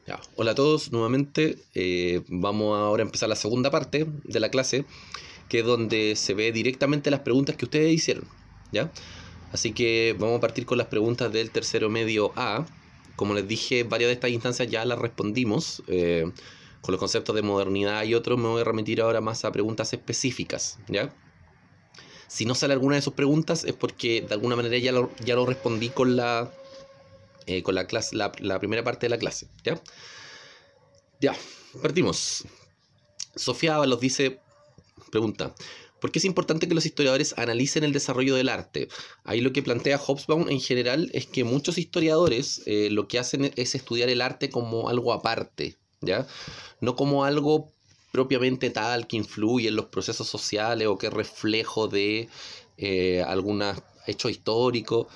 Ya. Hola a todos, nuevamente vamos ahora a empezar la segunda parte de la clase, que es donde se ve directamente las preguntas que ustedes hicieron, ¿ya? Así que vamos a partir con las preguntas del tercero medio A. Como les dije, varias de estas instancias ya las respondimos, con los conceptos de modernidad y otros. Me voy a remitir ahora más a preguntas específicas, ¿ya? Si no sale alguna de sus preguntas es porque de alguna manera ya lo respondí con la clase, la primera parte de la clase, ¿ya? Ya, partimos. Sofía Ábalos dice, pregunta, ¿por qué es importante que los historiadores analicen el desarrollo del arte? Ahí lo que plantea Hobsbawm en general es que muchos historiadores lo que hacen es estudiar el arte como algo aparte, ¿ya? No como algo propiamente tal que influye en los procesos sociales o que es reflejo de algunos hechos históricos.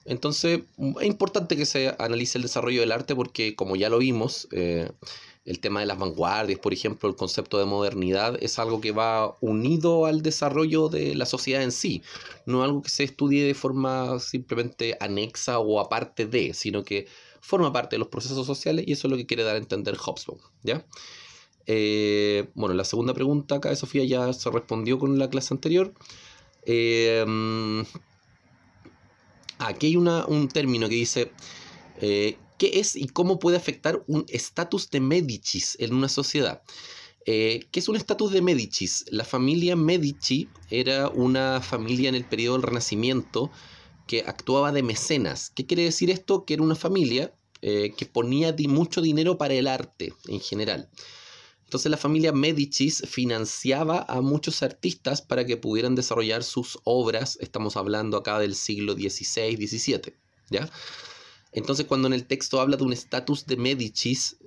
Entonces, es importante que se analice el desarrollo del arte porque, como ya lo vimos, el tema de las vanguardias, por ejemplo, el concepto de modernidad, es algo que va unido al desarrollo de la sociedad en sí. No es algo que se estudie de forma simplemente anexa o aparte de, sino que forma parte de los procesos sociales, y eso es lo que quiere dar a entender Hobsbawm, ¿ya? Bueno, la segunda pregunta acá de Sofía ya se respondió con la clase anterior. Aquí hay un término que dice, ¿qué es y cómo puede afectar un estatus de Médicis en una sociedad? ¿Qué es un estatus de Médicis? La familia Medici era una familia en el periodo del Renacimiento que actuaba de mecenas. ¿Qué quiere decir esto? Que era una familia que ponía mucho dinero para el arte en general. Entonces la familia Médicis financiaba a muchos artistas para que pudieran desarrollar sus obras. Estamos hablando acá del siglo XVI, XVII, ¿ya? Entonces cuando en el texto habla de un estatus de Médicis,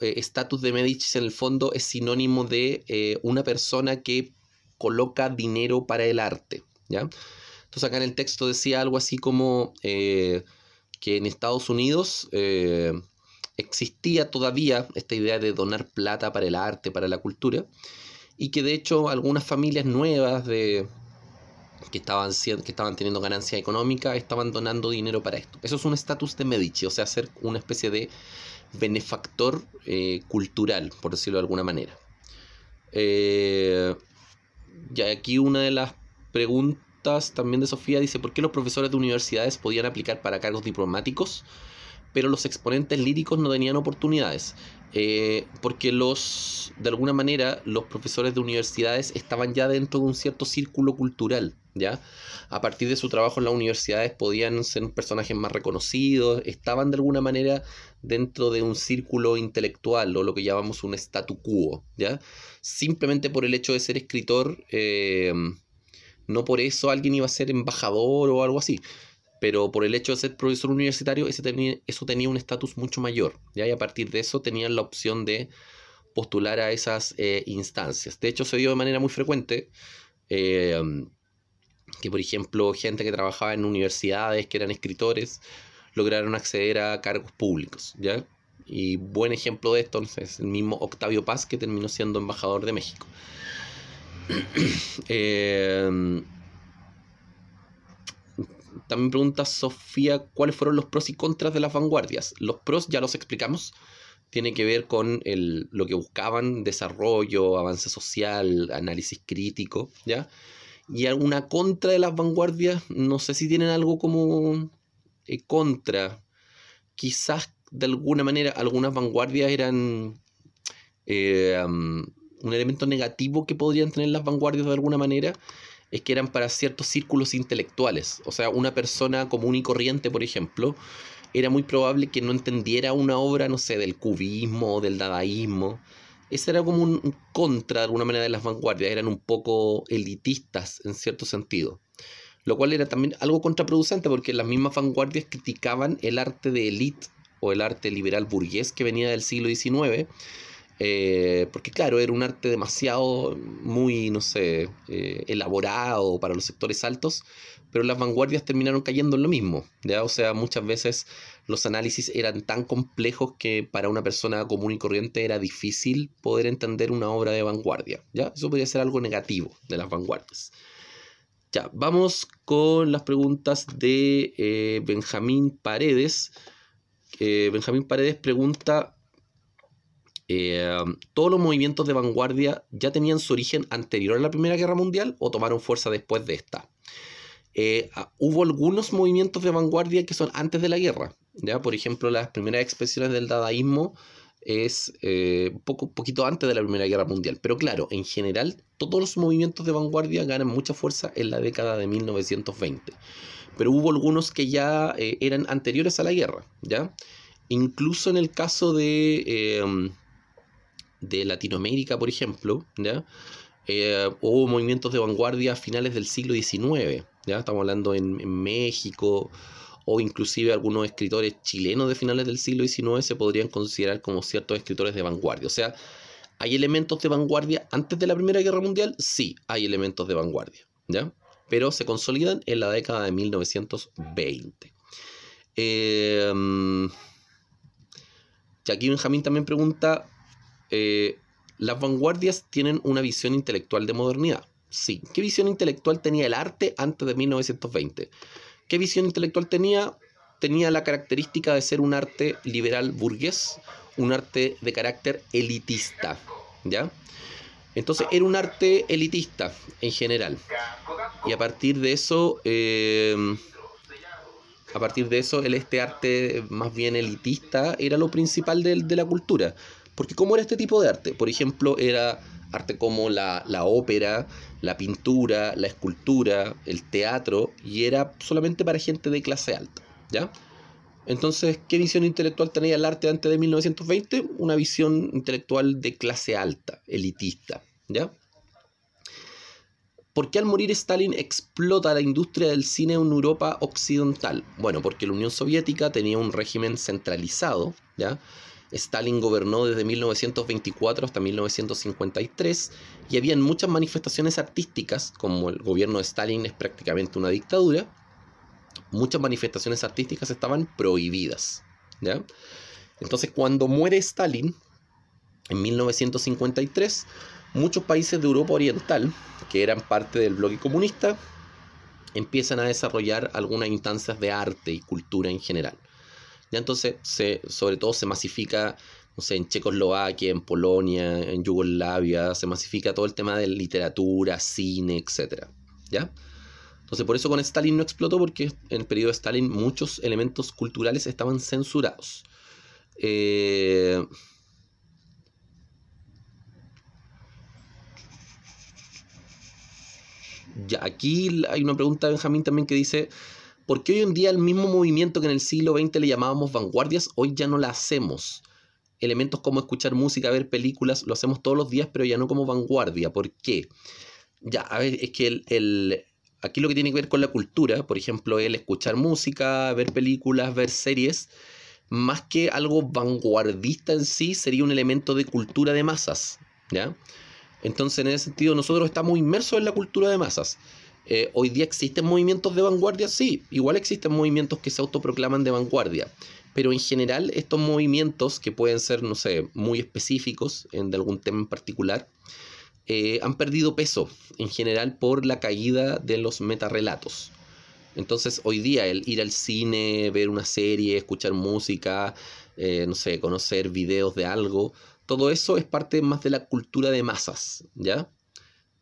estatus de Médicis en el fondo es sinónimo de una persona que coloca dinero para el arte, ¿ya? Entonces acá en el texto decía algo así como que en Estados Unidos existía todavía esta idea de donar plata para el arte, para la cultura, y que de hecho algunas familias nuevas que estaban teniendo ganancia económica estaban donando dinero para esto. Eso es un estatus de Medici, o sea, ser una especie de benefactor cultural, por decirlo de alguna manera. Y aquí una de las preguntas también de Sofía dice, ¿por qué los profesores de universidades podían aplicar para cargos diplomáticos, pero los exponentes líricos no tenían oportunidades? Porque de alguna manera, los profesores de universidades estaban ya dentro de un cierto círculo cultural, ¿ya? A partir de su trabajo en las universidades podían ser personajes más reconocidos, estaban de alguna manera dentro de un círculo intelectual, o lo que llamamos un statu quo, ¿ya? Simplemente por el hecho de ser escritor, no por eso alguien iba a ser embajador o algo así, pero por el hecho de ser profesor universitario, eso tenía un estatus mucho mayor, ¿ya? Y a partir de eso tenían la opción de postular a esas instancias. De hecho, se dio de manera muy frecuente que, por ejemplo, gente que trabajaba en universidades, que eran escritores, lograron acceder a cargos públicos, ¿ya? Y buen ejemplo de esto, no sé, es el mismo Octavio Paz, que terminó siendo embajador de México. También pregunta Sofía, ¿cuáles fueron los pros y contras de las vanguardias? Los pros ya los explicamos, tiene que ver con lo que buscaban, desarrollo, avance social, análisis crítico, ¿ya? Y alguna contra de las vanguardias, no sé si tienen algo como contra. Quizás de alguna manera algunas vanguardias eran un elemento negativo que podrían tener las vanguardias de alguna manera, es que eran para ciertos círculos intelectuales. O sea, una persona común y corriente, por ejemplo, era muy probable que no entendiera una obra, no sé, del cubismo o del dadaísmo. Ese era como un contra, de alguna manera, de las vanguardias. Eran un poco elitistas, en cierto sentido. Lo cual era también algo contraproducente, porque las mismas vanguardias criticaban el arte de élite o el arte liberal burgués que venía del siglo XIX, porque claro, era un arte demasiado, muy, no sé, elaborado para los sectores altos, pero las vanguardias terminaron cayendo en lo mismo, ¿ya? O sea, muchas veces los análisis eran tan complejos que para una persona común y corriente era difícil poder entender una obra de vanguardia, ¿ya? Eso podría ser algo negativo de las vanguardias. Ya, vamos con las preguntas de Benjamín Paredes. Benjamín Paredes pregunta, ¿Todos los movimientos de vanguardia ya tenían su origen anterior a la Primera Guerra Mundial o tomaron fuerza después de esta? Hubo algunos movimientos de vanguardia que son antes de la guerra, ¿ya? Por ejemplo, las primeras expresiones del dadaísmo es poquito antes de la Primera Guerra Mundial. Pero claro, en general, todos los movimientos de vanguardia ganan mucha fuerza en la década de 1920. Pero hubo algunos que ya eran anteriores a la guerra, ¿ya? Incluso en el caso de Latinoamérica, por ejemplo, ¿ya? Hubo movimientos de vanguardia a finales del siglo XIX, ¿ya? Estamos hablando en México, o inclusive algunos escritores chilenos de finales del siglo XIX se podrían considerar como ciertos escritores de vanguardia. O sea, ¿hay elementos de vanguardia antes de la Primera Guerra Mundial? Sí, hay elementos de vanguardia, ¿ya? Pero se consolidan en la década de 1920. Aquí Benjamín también pregunta, ¿las vanguardias tienen una visión intelectual de modernidad? Sí. ¿Qué visión intelectual tenía el arte antes de 1920? ¿Qué visión intelectual tenía? Tenía la característica de ser un arte liberal burgués, un arte de carácter elitista, ¿ya? Entonces era un arte elitista en general. Y a partir de eso, este arte más bien elitista era lo principal de la cultura. Porque ¿cómo era este tipo de arte? Por ejemplo, era arte como la ópera, la pintura, la escultura, el teatro, y era solamente para gente de clase alta, ¿ya? Entonces, ¿qué visión intelectual tenía el arte antes de 1920? Una visión intelectual de clase alta, elitista, ¿ya? ¿Por qué al morir Stalin explota la industria del cine en Europa occidental? Bueno, porque la Unión Soviética tenía un régimen centralizado, ¿ya? Stalin gobernó desde 1924 hasta 1953 y habían muchas manifestaciones artísticas, como el gobierno de Stalin es prácticamente una dictadura, muchas manifestaciones artísticas estaban prohibidas, ¿ya? Entonces, cuando muere Stalin, en 1953, muchos países de Europa Oriental, que eran parte del bloque comunista, empiezan a desarrollar algunas instancias de arte y cultura en general. Ya entonces, sobre todo se masifica, no sé, en Checoslovaquia, en Polonia, en Yugoslavia, se masifica todo el tema de literatura, cine, etc. ¿Ya? Entonces, por eso con Stalin no explotó, porque en el periodo de Stalin muchos elementos culturales estaban censurados. Ya, aquí hay una pregunta de Benjamín también que dice: ¿por qué hoy en día el mismo movimiento que en el siglo XX le llamábamos vanguardias, hoy ya no la hacemos? Elementos como escuchar música, ver películas, lo hacemos todos los días, pero ya no como vanguardia. ¿Por qué? Ya, a ver, es que aquí lo que tiene que ver con la cultura, por ejemplo, el escuchar música, ver películas, ver series, más que algo vanguardista en sí, sería un elemento de cultura de masas, ¿ya? Entonces, en ese sentido, nosotros estamos inmersos en la cultura de masas. ¿Hoy día existen movimientos de vanguardia? Sí, igual existen movimientos que se autoproclaman de vanguardia, pero en general estos movimientos, que pueden ser, no sé, muy específicos de algún tema en particular, han perdido peso en general por la caída de los metarrelatos. Entonces hoy día el ir al cine, ver una serie, escuchar música, no sé, conocer videos de algo, todo eso es parte más de la cultura de masas, ¿ya?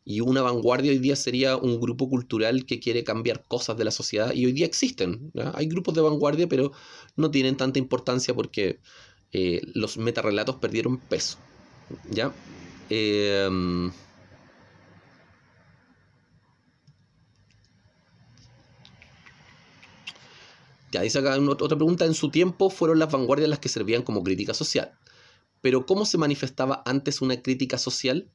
Y una vanguardia hoy día sería un grupo cultural que quiere cambiar cosas de la sociedad, y hoy día existen, ¿ya? Hay grupos de vanguardia, pero no tienen tanta importancia porque los metarrelatos perdieron peso, ¿ya? Ya dice acá otra pregunta: en su tiempo fueron las vanguardias las que servían como crítica social, pero ¿cómo se manifestaba antes una crítica social?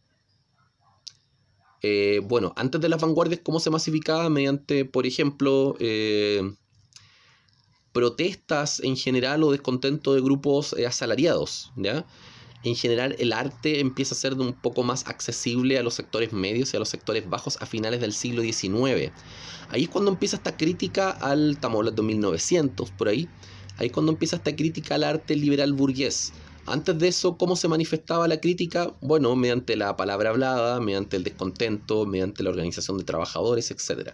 Bueno, antes de las vanguardias, ¿cómo se masificaba? Mediante, por ejemplo, protestas en general o descontento de grupos asalariados, ¿ya? En general, el arte empieza a ser un poco más accesible a los sectores medios y a los sectores bajos a finales del siglo XIX. Ahí es cuando empieza esta crítica estamos hablando de 1900, por ahí es cuando empieza esta crítica al arte liberal burgués. Antes de eso, ¿cómo se manifestaba la crítica? Bueno, mediante la palabra hablada, mediante el descontento, mediante la organización de trabajadores, etc.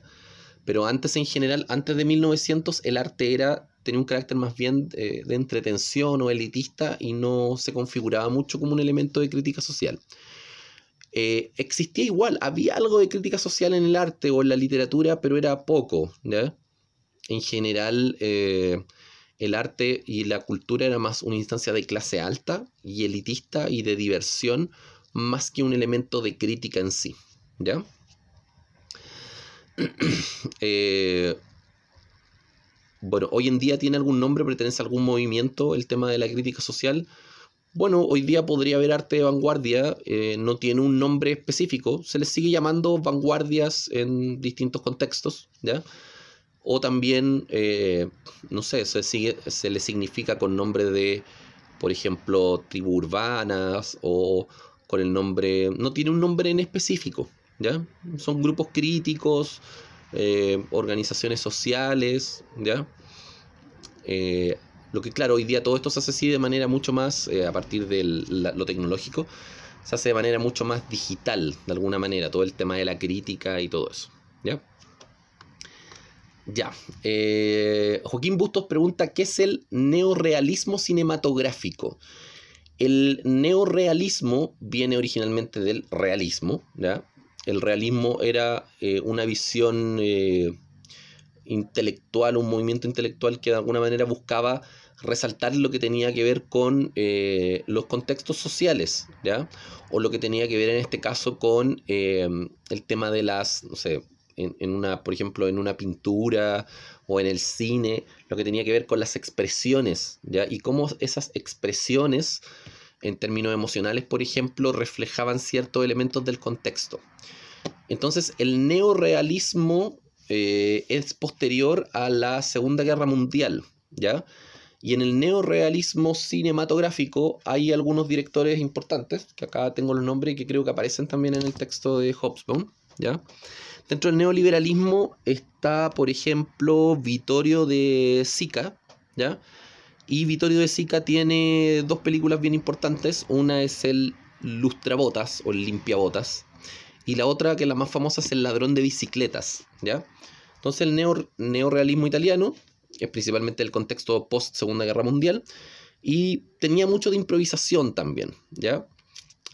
Pero antes, en general, antes de 1900, el arte era tenía un carácter más bien de entretención o elitista y no se configuraba mucho como un elemento de crítica social. Existía igual, había algo de crítica social en el arte o en la literatura, pero era poco, ¿ya? En general, el arte y la cultura era más una instancia de clase alta y elitista y de diversión, más que un elemento de crítica en sí, ¿ya? Bueno, hoy en día tiene algún nombre, pertenece a algún movimiento el tema de la crítica social. Bueno, hoy día podría haber arte de vanguardia, no tiene un nombre específico, se les sigue llamando vanguardias en distintos contextos, ¿ya? O también, no sé, se le significa con nombre de, por ejemplo, tribus urbanas o con el nombre, no tiene un nombre en específico, ¿ya? Son grupos críticos, organizaciones sociales, ¿ya? Lo que claro, hoy día todo esto se hace así de manera mucho más, a partir de lo tecnológico, se hace de manera mucho más digital, de alguna manera, todo el tema de la crítica y todo eso, ¿ya? Ya. Joaquín Bustos pregunta, ¿qué es el neorrealismo cinematográfico? El neorrealismo viene originalmente del realismo, ¿ya? El realismo era una visión intelectual, un movimiento intelectual que de alguna manera buscaba resaltar lo que tenía que ver con los contextos sociales, ¿ya? O lo que tenía que ver en este caso con el tema de las, no sé, por ejemplo, en una pintura o en el cine, lo que tenía que ver con las expresiones, ¿ya? Y cómo esas expresiones, en términos emocionales, por ejemplo, reflejaban ciertos elementos del contexto. Entonces, el neorrealismo es posterior a la Segunda Guerra Mundial, ¿ya? Y en el neorrealismo cinematográfico hay algunos directores importantes, que acá tengo los nombres y que creo que aparecen también en el texto de Hobsbawm, ¿ya? Dentro del neoliberalismo está, por ejemplo, Vittorio de Sica, ¿ya? Y Vittorio de Sica tiene dos películas bien importantes. Una es el Lustrabotas o el Limpiabotas. Y la otra, que es la más famosa, es el Ladrón de Bicicletas, ¿ya? Entonces el neorrealismo italiano es principalmente el contexto post-Segunda Guerra Mundial y tenía mucho de improvisación también, ¿ya?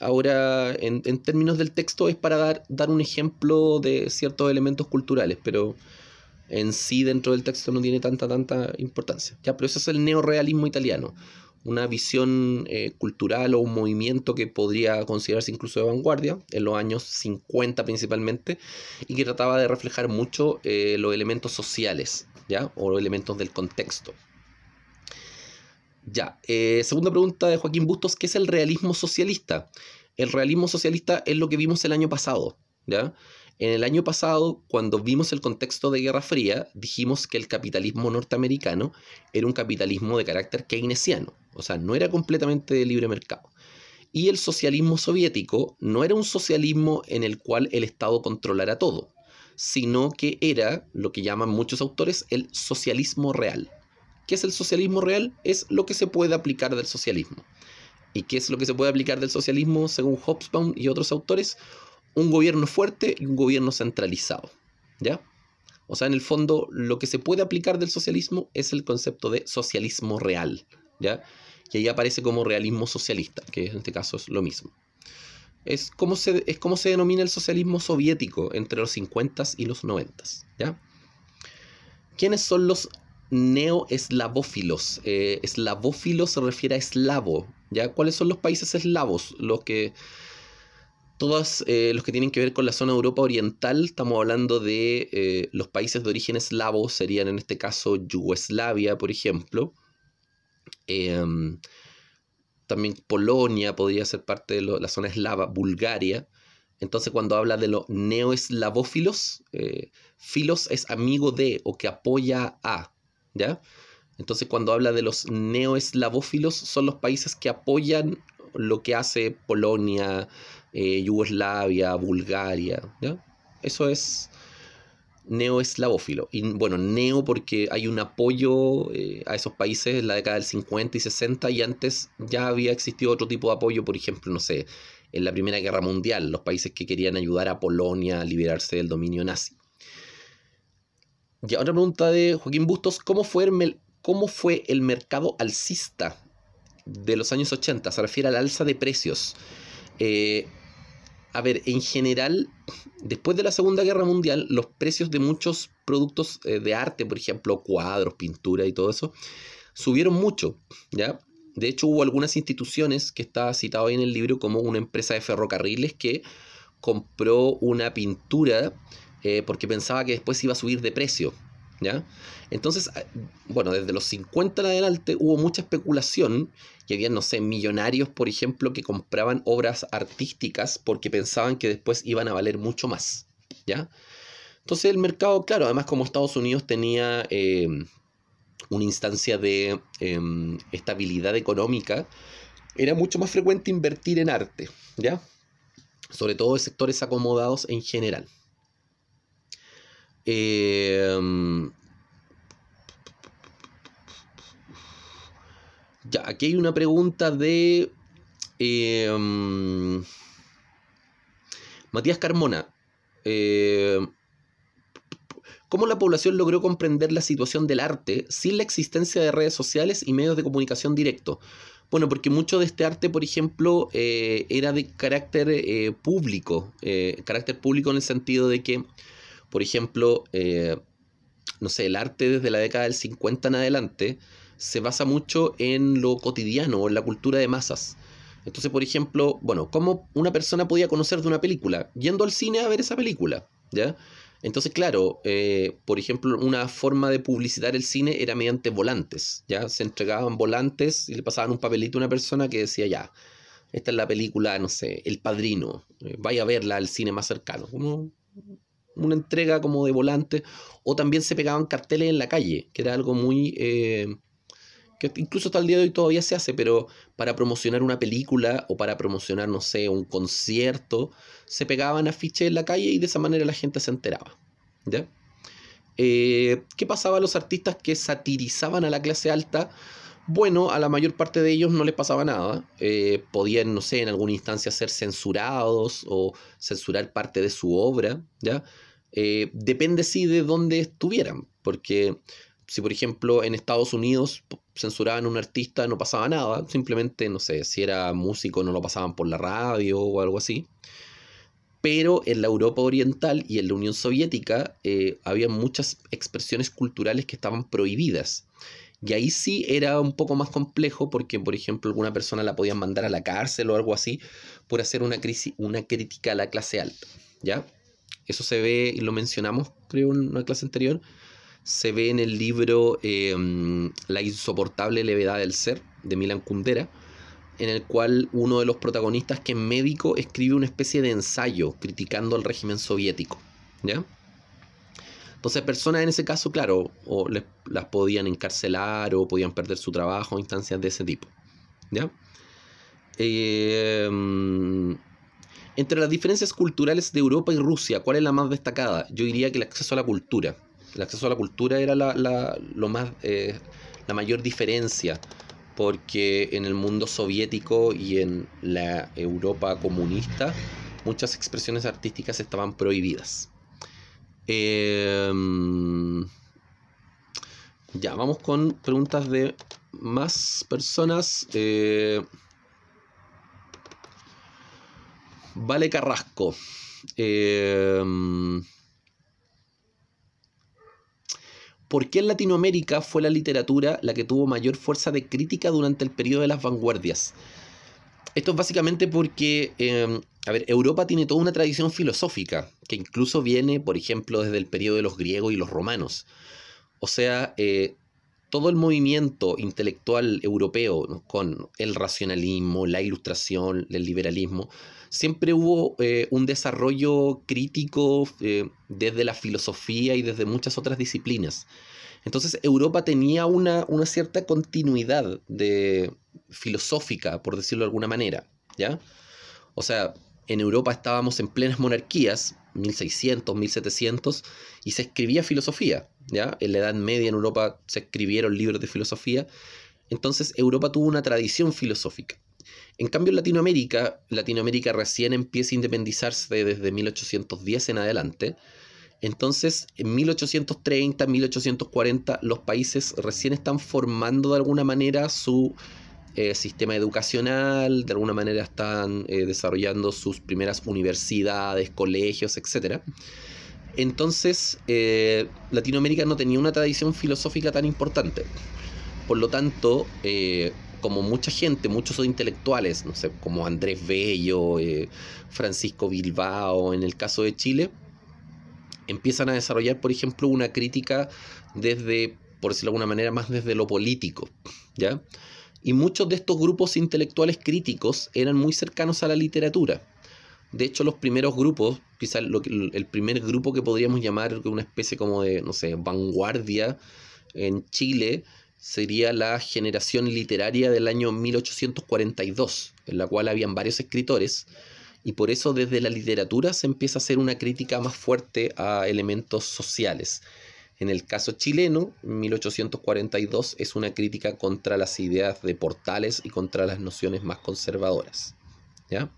Ahora, en términos del texto, es para dar un ejemplo de ciertos elementos culturales, pero en sí dentro del texto no tiene tanta importancia, ¿ya? Pero eso es el neorrealismo italiano, una visión cultural o un movimiento que podría considerarse incluso de vanguardia, en los años 50 principalmente, y que trataba de reflejar mucho los elementos sociales, ¿ya? O los elementos del contexto. Ya, segunda pregunta de Joaquín Bustos, ¿qué es el realismo socialista? El realismo socialista es lo que vimos el año pasado, ¿ya? En el año pasado, cuando vimos el contexto de Guerra Fría, dijimos que el capitalismo norteamericano era un capitalismo de carácter keynesiano, o sea, no era completamente de libre mercado. Y el socialismo soviético no era un socialismo en el cual el Estado controlara todo, sino que era, lo que llaman muchos autores, el socialismo real. ¿Qué es el socialismo real? Es lo que se puede aplicar del socialismo. ¿Y qué es lo que se puede aplicar del socialismo según Hobsbawm y otros autores? Un gobierno fuerte y un gobierno centralizado, ¿ya? O sea, en el fondo, lo que se puede aplicar del socialismo es el concepto de socialismo real, ¿ya? Y ahí aparece como realismo socialista, que en este caso es lo mismo. Es como se denomina el socialismo soviético entre los 50s y los 90s, ¿ya? ¿Quiénes son los neoeslavófilos? Eslavófilo se refiere a eslavo, ¿ya? ¿Cuáles son los países eslavos? Todos los que tienen que ver con la zona de Europa Oriental, estamos hablando de los países de origen eslavo, serían en este caso Yugoslavia, por ejemplo. También Polonia podría ser parte de la zona eslava, Bulgaria. Entonces, cuando habla de los neoeslavófilos, filos es amigo de o que apoya a, ¿ya? Entonces, cuando habla de los neoeslavófilos, son los países que apoyan lo que hace Polonia, Yugoslavia, Bulgaria, ¿ya? Eso es neoeslavófilo. Y bueno, neo porque hay un apoyo a esos países en la década del 50 y 60 y antes ya había existido otro tipo de apoyo, por ejemplo, no sé, en la Primera Guerra Mundial, los países que querían ayudar a Polonia a liberarse del dominio nazi. Ya, otra pregunta de Joaquín Bustos, ¿cómo fue ¿cómo fue el mercado alcista de los años 80? Se refiere al alza de precios. A ver, en general, después de la Segunda Guerra Mundial, los precios de muchos productos de arte, por ejemplo, cuadros, pintura y todo eso, subieron mucho, ¿ya? De hecho, hubo algunas instituciones que está citado ahí en el libro, como una empresa de ferrocarriles que compró una pintura porque pensaba que después iba a subir de precio, ¿ya? Entonces, bueno, desde los 50 en adelante hubo mucha especulación y había, no sé, millonarios, por ejemplo, que compraban obras artísticas porque pensaban que después iban a valer mucho más, ¿ya? Entonces el mercado, claro, además como Estados Unidos tenía una instancia de estabilidad económica, era mucho más frecuente invertir en arte, ¿ya? Sobre todo en sectores acomodados en general. Ya, aquí hay una pregunta de Matías Carmona. ¿Cómo la población logró comprender la situación del arte sin la existencia de redes sociales y medios de comunicación directo? Bueno, porque mucho de este arte, por ejemplo, era de carácter público. Carácter público en el sentido de que, por ejemplo, no sé, el arte desde la década del 50 en adelante se basa mucho en lo cotidiano, en la cultura de masas. Entonces, por ejemplo, bueno, ¿cómo una persona podía conocer de una película? Yendo al cine a ver esa película, ¿ya? Entonces, claro, por ejemplo, una forma de publicitar el cine era mediante volantes, ¿ya? Se entregaban volantes y le pasaban un papelito a una persona que decía, ya, esta es la película, no sé, El Padrino, vaya a verla al cine más cercano. Como una entrega como de volantes, o también se pegaban carteles en la calle, que era algo muy... que incluso hasta el día de hoy todavía se hace, pero para promocionar una película o para promocionar, no sé, un concierto, se pegaban afiches en la calle y de esa manera la gente se enteraba, ¿ya? ¿Qué pasaba a los artistas que satirizaban a la clase alta? Bueno, a la mayor parte de ellos no les pasaba nada. Podían, no sé, en alguna instancia ser censurados o censurar parte de su obra, ¿ya? Depende, sí, de dónde estuvieran, porque si, por ejemplo, en Estados Unidos censuraban a un artista, no pasaba nada. Simplemente, no sé, si era músico no lo pasaban por la radio o algo así. Pero en la Europa Oriental y en la Unión Soviética había muchas expresiones culturales que estaban prohibidas. Y ahí sí era un poco más complejo porque, por ejemplo, alguna persona la podían mandar a la cárcel o algo así por hacer una crítica a la clase alta, ¿ya? Eso se ve, y lo mencionamos, creo, en una clase anterior, se ve en el libro La insoportable levedad del ser, de Milan Kundera, en el cual uno de los protagonistas, que es médico, escribe una especie de ensayo criticando al régimen soviético, ¿ya? Entonces, personas en ese caso, claro, o las podían encarcelar o podían perder su trabajo, instancias de ese tipo, ¿ya? Entre las diferencias culturales de Europa y Rusia, ¿cuál es la más destacada? Yo diría que el acceso a la cultura. El acceso a la cultura era la mayor diferencia, porque en el mundo soviético y en la Europa comunista muchas expresiones artísticas estaban prohibidas. Ya, vamos con preguntas de más personas. Vale Carrasco. ¿Por qué en Latinoamérica fue la literatura la que tuvo mayor fuerza de crítica durante el periodo de las vanguardias? Esto es básicamente porque, Europa tiene toda una tradición filosófica que incluso viene, por ejemplo, desde el periodo de los griegos y los romanos. O sea, todo el movimiento intelectual europeo, ¿no?, con el racionalismo, la ilustración, el liberalismo, siempre hubo un desarrollo crítico desde la filosofía y desde muchas otras disciplinas. Entonces Europa tenía una cierta continuidad filosófica, por decirlo de alguna manera, ¿ya? O sea, en Europa estábamos en plenas monarquías, 1600, 1700, y se escribía filosofía, ¿ya? En la Edad Media en Europa se escribieron libros de filosofía. Entonces Europa tuvo una tradición filosófica. En cambio en Latinoamérica recién empieza a independizarse desde 1810 en adelante. Entonces, en 1830, 1840, los países recién están formando de alguna manera su sistema educacional, de alguna manera están desarrollando sus primeras universidades, colegios, etc. Entonces, Latinoamérica no tenía una tradición filosófica tan importante. Por lo tanto, como mucha gente, muchos intelectuales, no sé, como Andrés Bello, Francisco Bilbao, en el caso de Chile, empiezan a desarrollar, por ejemplo, una crítica desde, por decirlo de alguna manera, más desde lo político, ¿ya? Y muchos de estos grupos intelectuales críticos eran muy cercanos a la literatura. De hecho, los primeros grupos, quizás el primer grupo que podríamos llamar una especie como de, no sé, vanguardia en Chile, sería la generación literaria del año 1842, en la cual habían varios escritores, y por eso desde la literatura se empieza a hacer una crítica más fuerte a elementos sociales. En el caso chileno, 1842 es una crítica contra las ideas de Portales y contra las nociones más conservadoras, ¿ya?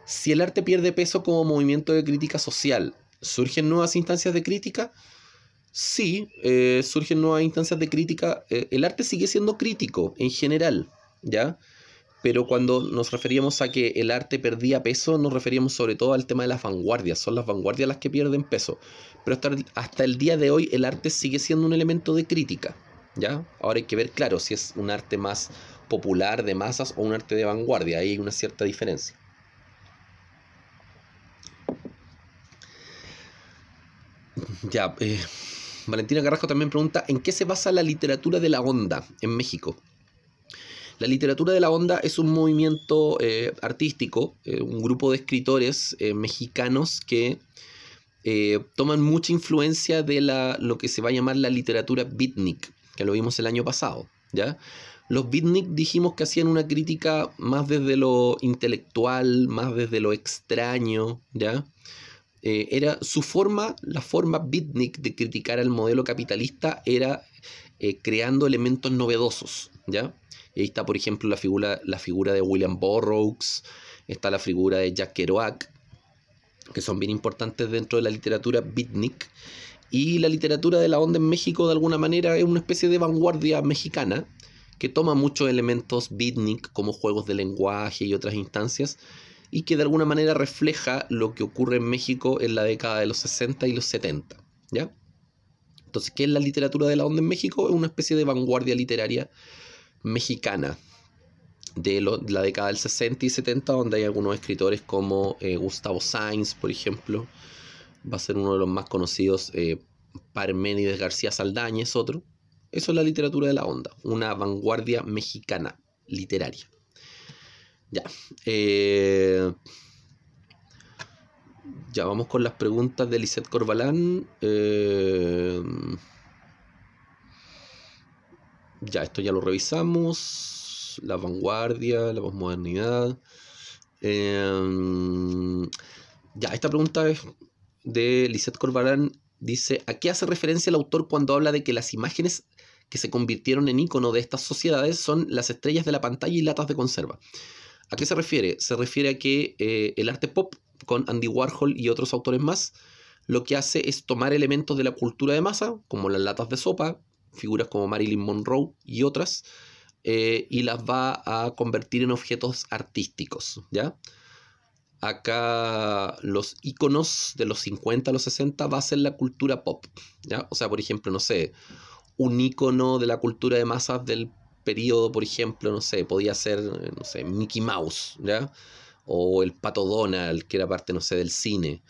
Si el arte pierde peso como movimiento de crítica social, ¿surgen nuevas instancias de crítica? Sí, surgen nuevas instancias de crítica. El arte sigue siendo crítico en general, ¿ya? Pero cuando nos referíamos a que el arte perdía peso, nos referíamos sobre todo al tema de las vanguardias. Son las vanguardias las que pierden peso. Pero hasta el día de hoy el arte sigue siendo un elemento de crítica, ¿ya? Ahora hay que ver, claro, si es un arte más popular, de masas, o un arte de vanguardia. Ahí hay una cierta diferencia. Ya, Valentina Carrasco también pregunta, ¿en qué se basa la literatura de la onda en México? La literatura de la onda es un movimiento artístico, un grupo de escritores mexicanos que toman mucha influencia de lo que se va a llamar la literatura beatnik, que lo vimos el año pasado, ¿ya? Los beatnik dijimos que hacían una crítica más desde lo intelectual, más desde lo extraño, ¿ya? Era su forma, la forma beatnik de criticar al modelo capitalista era creando elementos novedosos, ¿ya? Y ahí está, por ejemplo, la figura de William Burroughs, está la figura de Jack Kerouac, que son bien importantes dentro de la literatura beatnik. Y la literatura de la onda en México, de alguna manera, es una especie de vanguardia mexicana que toma muchos elementos beatnik como juegos de lenguaje y otras instancias, y que de alguna manera refleja lo que ocurre en México en la década de los 60 y los 70, ¿ya? Entonces, ¿qué es la literatura de la onda en México? Es una especie de vanguardia literaria mexicana de la década del 60 y 70, donde hay algunos escritores como Gustavo Sáenz, por ejemplo, va a ser uno de los más conocidos, Parménides García Saldaña es otro. Eso es la literatura de la onda, una vanguardia mexicana literaria. Ya, ya vamos con las preguntas de Lisette Corbalán. Ya, esto ya lo revisamos. La vanguardia, la posmodernidad. Ya, esta pregunta es de Lisette Corbalán. Dice, ¿a qué hace referencia el autor cuando habla de que las imágenes que se convirtieron en ícono de estas sociedades son las estrellas de la pantalla y latas de conserva? ¿A qué se refiere? Se refiere a que el arte pop, con Andy Warhol y otros autores más, lo que hace es tomar elementos de la cultura de masa, como las latas de sopa, figuras como Marilyn Monroe y otras, y las va a convertir en objetos artísticos, ¿ya? Acá los íconos de los 50 a los 60 va a ser la cultura pop, ¿ya? O sea, por ejemplo, no sé, un ícono de la cultura de masas del periodo, por ejemplo, no sé, podía ser, no sé, Mickey Mouse, ¿ya? O el Pato Donald, que era parte, no sé, del cine.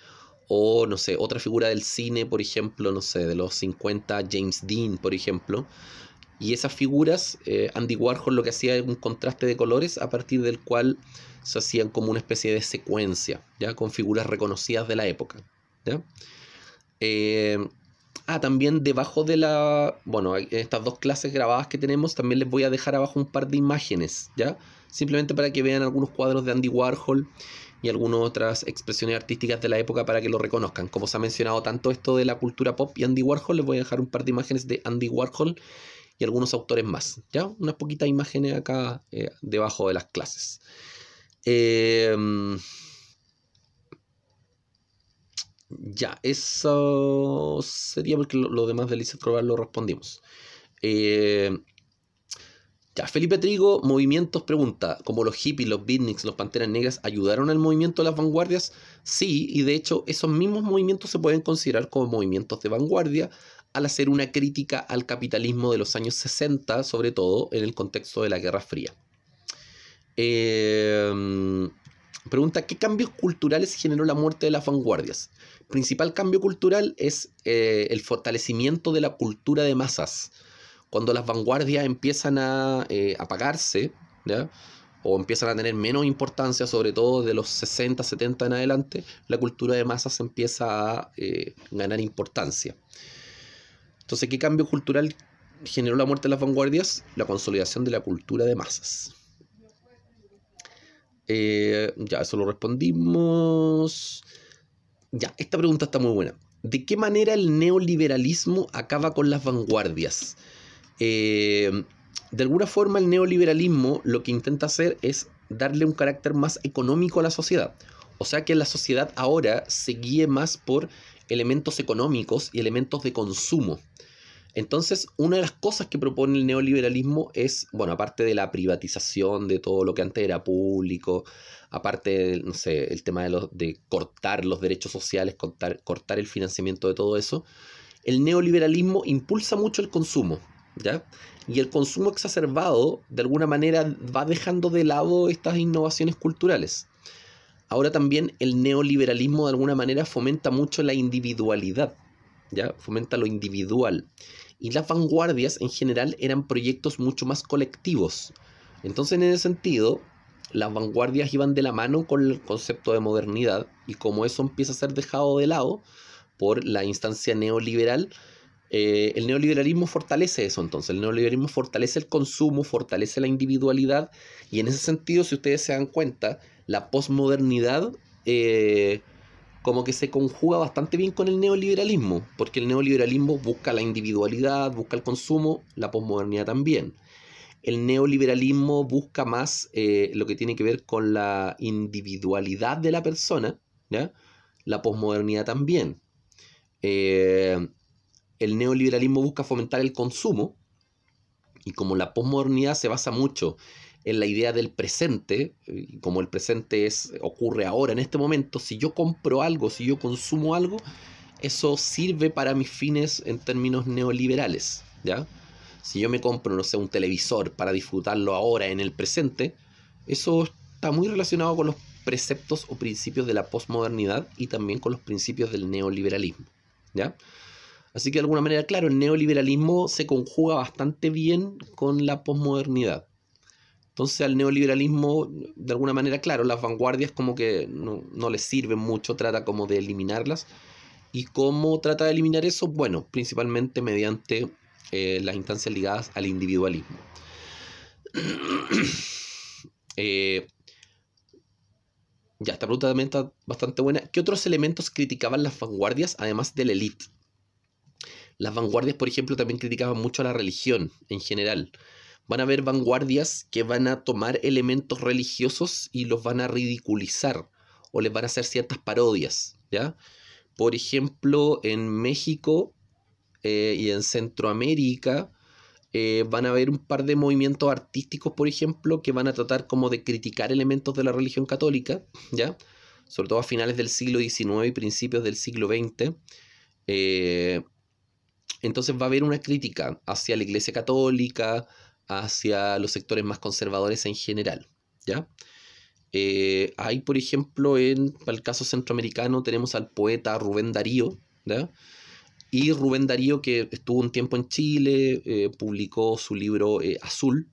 O, no sé, otra figura del cine, por ejemplo, no sé, de los 50, James Dean, por ejemplo. Y esas figuras, Andy Warhol lo que hacía era un contraste de colores a partir del cual se hacían como una especie de secuencia, ¿ya? Con figuras reconocidas de la época, ¿ya? También debajo de bueno, estas dos clases grabadas que tenemos, también les voy a dejar abajo un par de imágenes, ¿ya? Simplemente para que vean algunos cuadros de Andy Warhol y algunas otras expresiones artísticas de la época para que lo reconozcan. Como se ha mencionado tanto esto de la cultura pop y Andy Warhol, les voy a dejar un par de imágenes de Andy Warhol y algunos autores más. ¿Ya? Unas poquitas imágenes acá debajo de las clases. Ya, eso sería porque lo demás de Lisa Escobar lo respondimos. Ya, Felipe Trigo, movimientos, pregunta, ¿como los hippies, los beatniks, los panteras negras ayudaron al movimiento de las vanguardias? Sí, y de hecho esos mismos movimientos se pueden considerar como movimientos de vanguardia al hacer una crítica al capitalismo de los años 60, sobre todo en el contexto de la Guerra Fría. Pregunta, ¿qué cambios culturales generó la muerte de las vanguardias? El principal cambio cultural es el fortalecimiento de la cultura de masas. Cuando las vanguardias empiezan a apagarse, ¿ya? O empiezan a tener menos importancia, sobre todo de los 60, 70 en adelante, la cultura de masas empieza a ganar importancia. Entonces, ¿qué cambio cultural generó la muerte de las vanguardias? La consolidación de la cultura de masas. Ya, eso lo respondimos. Ya, esta pregunta está muy buena. ¿De qué manera el neoliberalismo acaba con las vanguardias? De alguna forma el neoliberalismo lo que intenta hacer es darle un carácter más económico a la sociedad. O sea que la sociedad ahora se guíe más por elementos económicos y elementos de consumo. Entonces, una de las cosas que propone el neoliberalismo es, bueno, aparte de la privatización de todo lo que antes era público, aparte, no sé, el tema de cortar los derechos sociales, cortar el financiamiento de todo eso, el neoliberalismo impulsa mucho el consumo, ¿ya? Y el consumo exacerbado, de alguna manera, va dejando de lado estas innovaciones culturales. Ahora también el neoliberalismo, de alguna manera, fomenta mucho la individualidad, ¿ya? Fomenta lo individual. Y las vanguardias, en general, eran proyectos mucho más colectivos. Entonces, en ese sentido, las vanguardias iban de la mano con el concepto de modernidad, y como eso empieza a ser dejado de lado por la instancia neoliberal, el neoliberalismo fortalece eso. Entonces el neoliberalismo fortalece el consumo, fortalece la individualidad, y en ese sentido, si ustedes se dan cuenta, la posmodernidad como que se conjuga bastante bien con el neoliberalismo, porque el neoliberalismo busca la individualidad, busca el consumo, la posmodernidad también. El neoliberalismo busca más lo que tiene que ver con la individualidad de la persona, ¿ya? La posmodernidad también. El neoliberalismo busca fomentar el consumo, y como la posmodernidad se basa mucho en la idea del presente, como el presente ocurre ahora, en este momento, si yo compro algo, si yo consumo algo, eso sirve para mis fines en términos neoliberales, ¿ya? Si yo me compro, no sé, un televisor para disfrutarlo ahora en el presente, eso está muy relacionado con los preceptos o principios de la posmodernidad y también con los principios del neoliberalismo, ¿ya? Así que de alguna manera, claro, el neoliberalismo se conjuga bastante bien con la posmodernidad. Entonces al neoliberalismo, de alguna manera, claro, las vanguardias como que no les sirven mucho, trata como de eliminarlas. ¿Y cómo trata de eliminar eso? Bueno, principalmente mediante las instancias ligadas al individualismo. Ya, esta pregunta también está bastante buena. ¿Qué otros elementos criticaban las vanguardias además de la élite? Las vanguardias, por ejemplo, también criticaban mucho a la religión en general. Van a haber vanguardias que van a tomar elementos religiosos y los van a ridiculizar o les van a hacer ciertas parodias, ¿ya? Por ejemplo, en México y en Centroamérica van a haber un par de movimientos artísticos, por ejemplo, que van a tratar como de criticar elementos de la religión católica, ¿ya? Sobre todo a finales del siglo XIX y principios del siglo XX. Entonces va a haber una crítica hacia la Iglesia Católica, hacia los sectores más conservadores en general, ¿ya? Hay, por ejemplo, para el caso centroamericano tenemos al poeta Rubén Darío, ¿ya? Y Rubén Darío, que estuvo un tiempo en Chile, publicó su libro Azul.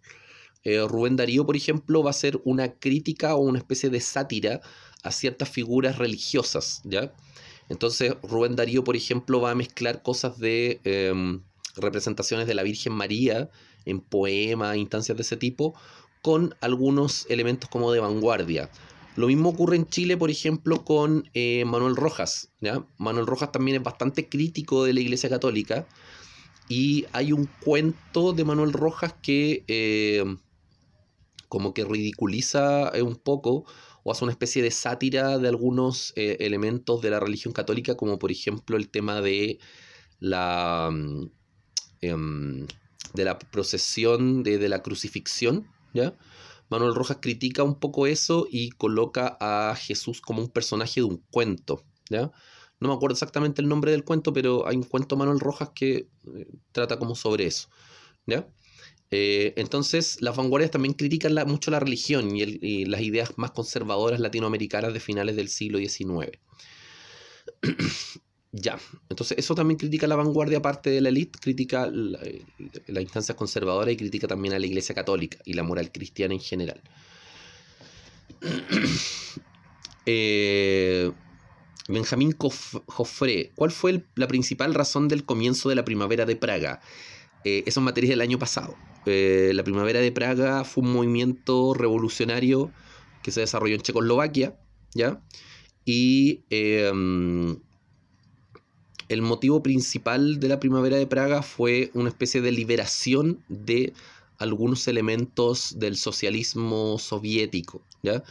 Rubén Darío, por ejemplo, va a hacer una crítica o una especie de sátira a ciertas figuras religiosas, ¿ya? Entonces Rubén Darío, por ejemplo, va a mezclar cosas de representaciones de la Virgen María en poemas, instancias de ese tipo, con algunos elementos como de vanguardia. Lo mismo ocurre en Chile, por ejemplo, con Manuel Rojas, ¿ya? Manuel Rojas también es bastante crítico de la Iglesia Católica Y hay un cuento de Manuel Rojas que como que ridiculiza un poco o hace una especie de sátira de algunos elementos de la religión católica, como por ejemplo el tema de la, em, de la procesión de la crucifixión, ¿ya? Manuel Rojas critica un poco eso y coloca a Jesús como un personaje de un cuento, ¿ya? No me acuerdo exactamente el nombre del cuento, pero hay un cuento de Manuel Rojas que trata como sobre eso, ¿ya? Entonces, las vanguardias también critican mucho la religión y las ideas más conservadoras latinoamericanas de finales del siglo XIX. Ya, entonces eso también critica la vanguardia, aparte de la élite, critica las instancias conservadoras y critica también a la Iglesia Católica y la moral cristiana en general. Benjamín Joffre, ¿cuál fue la principal razón del comienzo de la primavera de Praga? Eso es materia del año pasado. La primavera de Praga fue un movimiento revolucionario que se desarrolló en Checoslovaquia, ¿ya? Y el motivo principal de la primavera de Praga fue una especie de liberación de algunos elementos del socialismo soviético, ¿ya?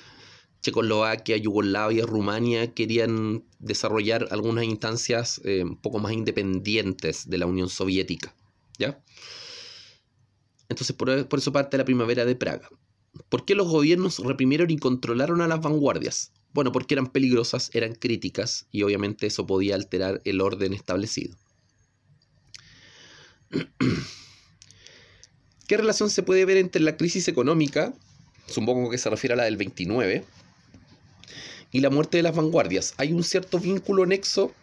Checoslovaquia, Yugoslavia, Rumania querían desarrollar algunas instancias un poco más independientes de la Unión Soviética, ¿ya? Entonces por eso parte la primavera de Praga. ¿Por qué los gobiernos reprimieron y controlaron a las vanguardias? Bueno, porque eran peligrosas, eran críticas y obviamente eso podía alterar el orden establecido. ¿Qué relación se puede ver entre la crisis económica, supongo que se refiere a la del 29, y la muerte de las vanguardias? ¿Hay un cierto vínculo nexo?